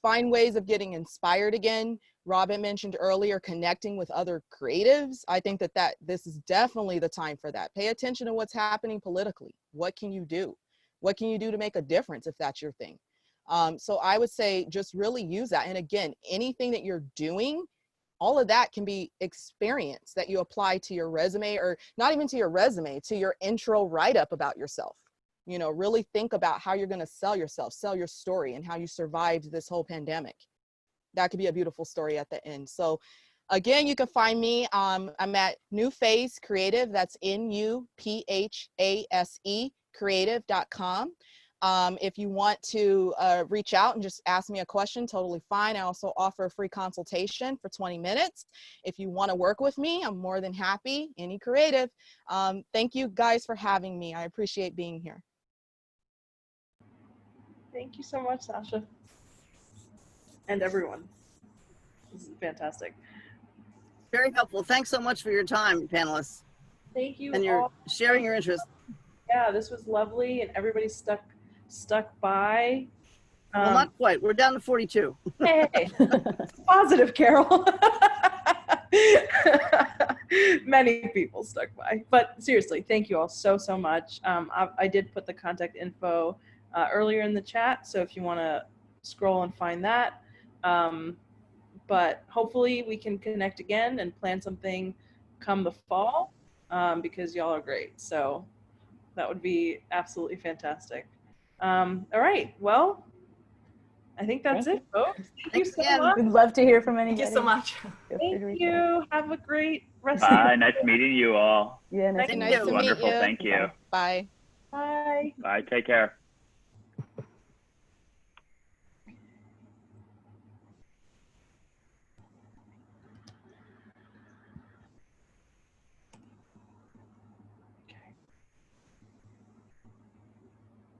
find ways of getting inspired again. Robin mentioned earlier, connecting with other creatives. I think that this is definitely the time for that. Pay attention to what's happening politically. What can you do? What can you do to make a difference if that's your thing? So I would say just really use that. And again, anything that you're doing, all of that can be experience that you apply to your resume, or not even to your resume, to your intro write-up about yourself. You know, really think about how you're going to sell yourself, sell your story, and how you survived this whole pandemic. That could be a beautiful story at the end. So again, you can find me. I'm at NuPhase Creative. That's NuPhase creative.com. If you want to reach out and just ask me a question, totally fine. I also offer a free consultation for 20 minutes. If you want to work with me, I'm more than happy. Any creative. Thank you guys for having me. I appreciate being here. Thank you so much, Sasha. And everyone. This is fantastic. Very helpful. Thanks so much for your time, panelists, Thank you and your all. sharing your interest. Yeah, this was lovely, and everybody stuck by. Well, not quite. We're down to 42. Hey, positive, Carol. Many people stuck by, but seriously, thank you all so much. I did put the contact info earlier in the chat, so if you want to scroll and find that. But hopefully we can connect again and plan something come the fall, because y'all are great. So that would be absolutely fantastic. All right, well, I think that's it, folks. Thank you so much. We'd love to hear from anybody. Thank you so much. Thank you. Have a great rest Bye. of Nice meeting you all. Yeah, Nice to meet Wonderful. you. Thank you. Bye. Bye. Bye. Take care.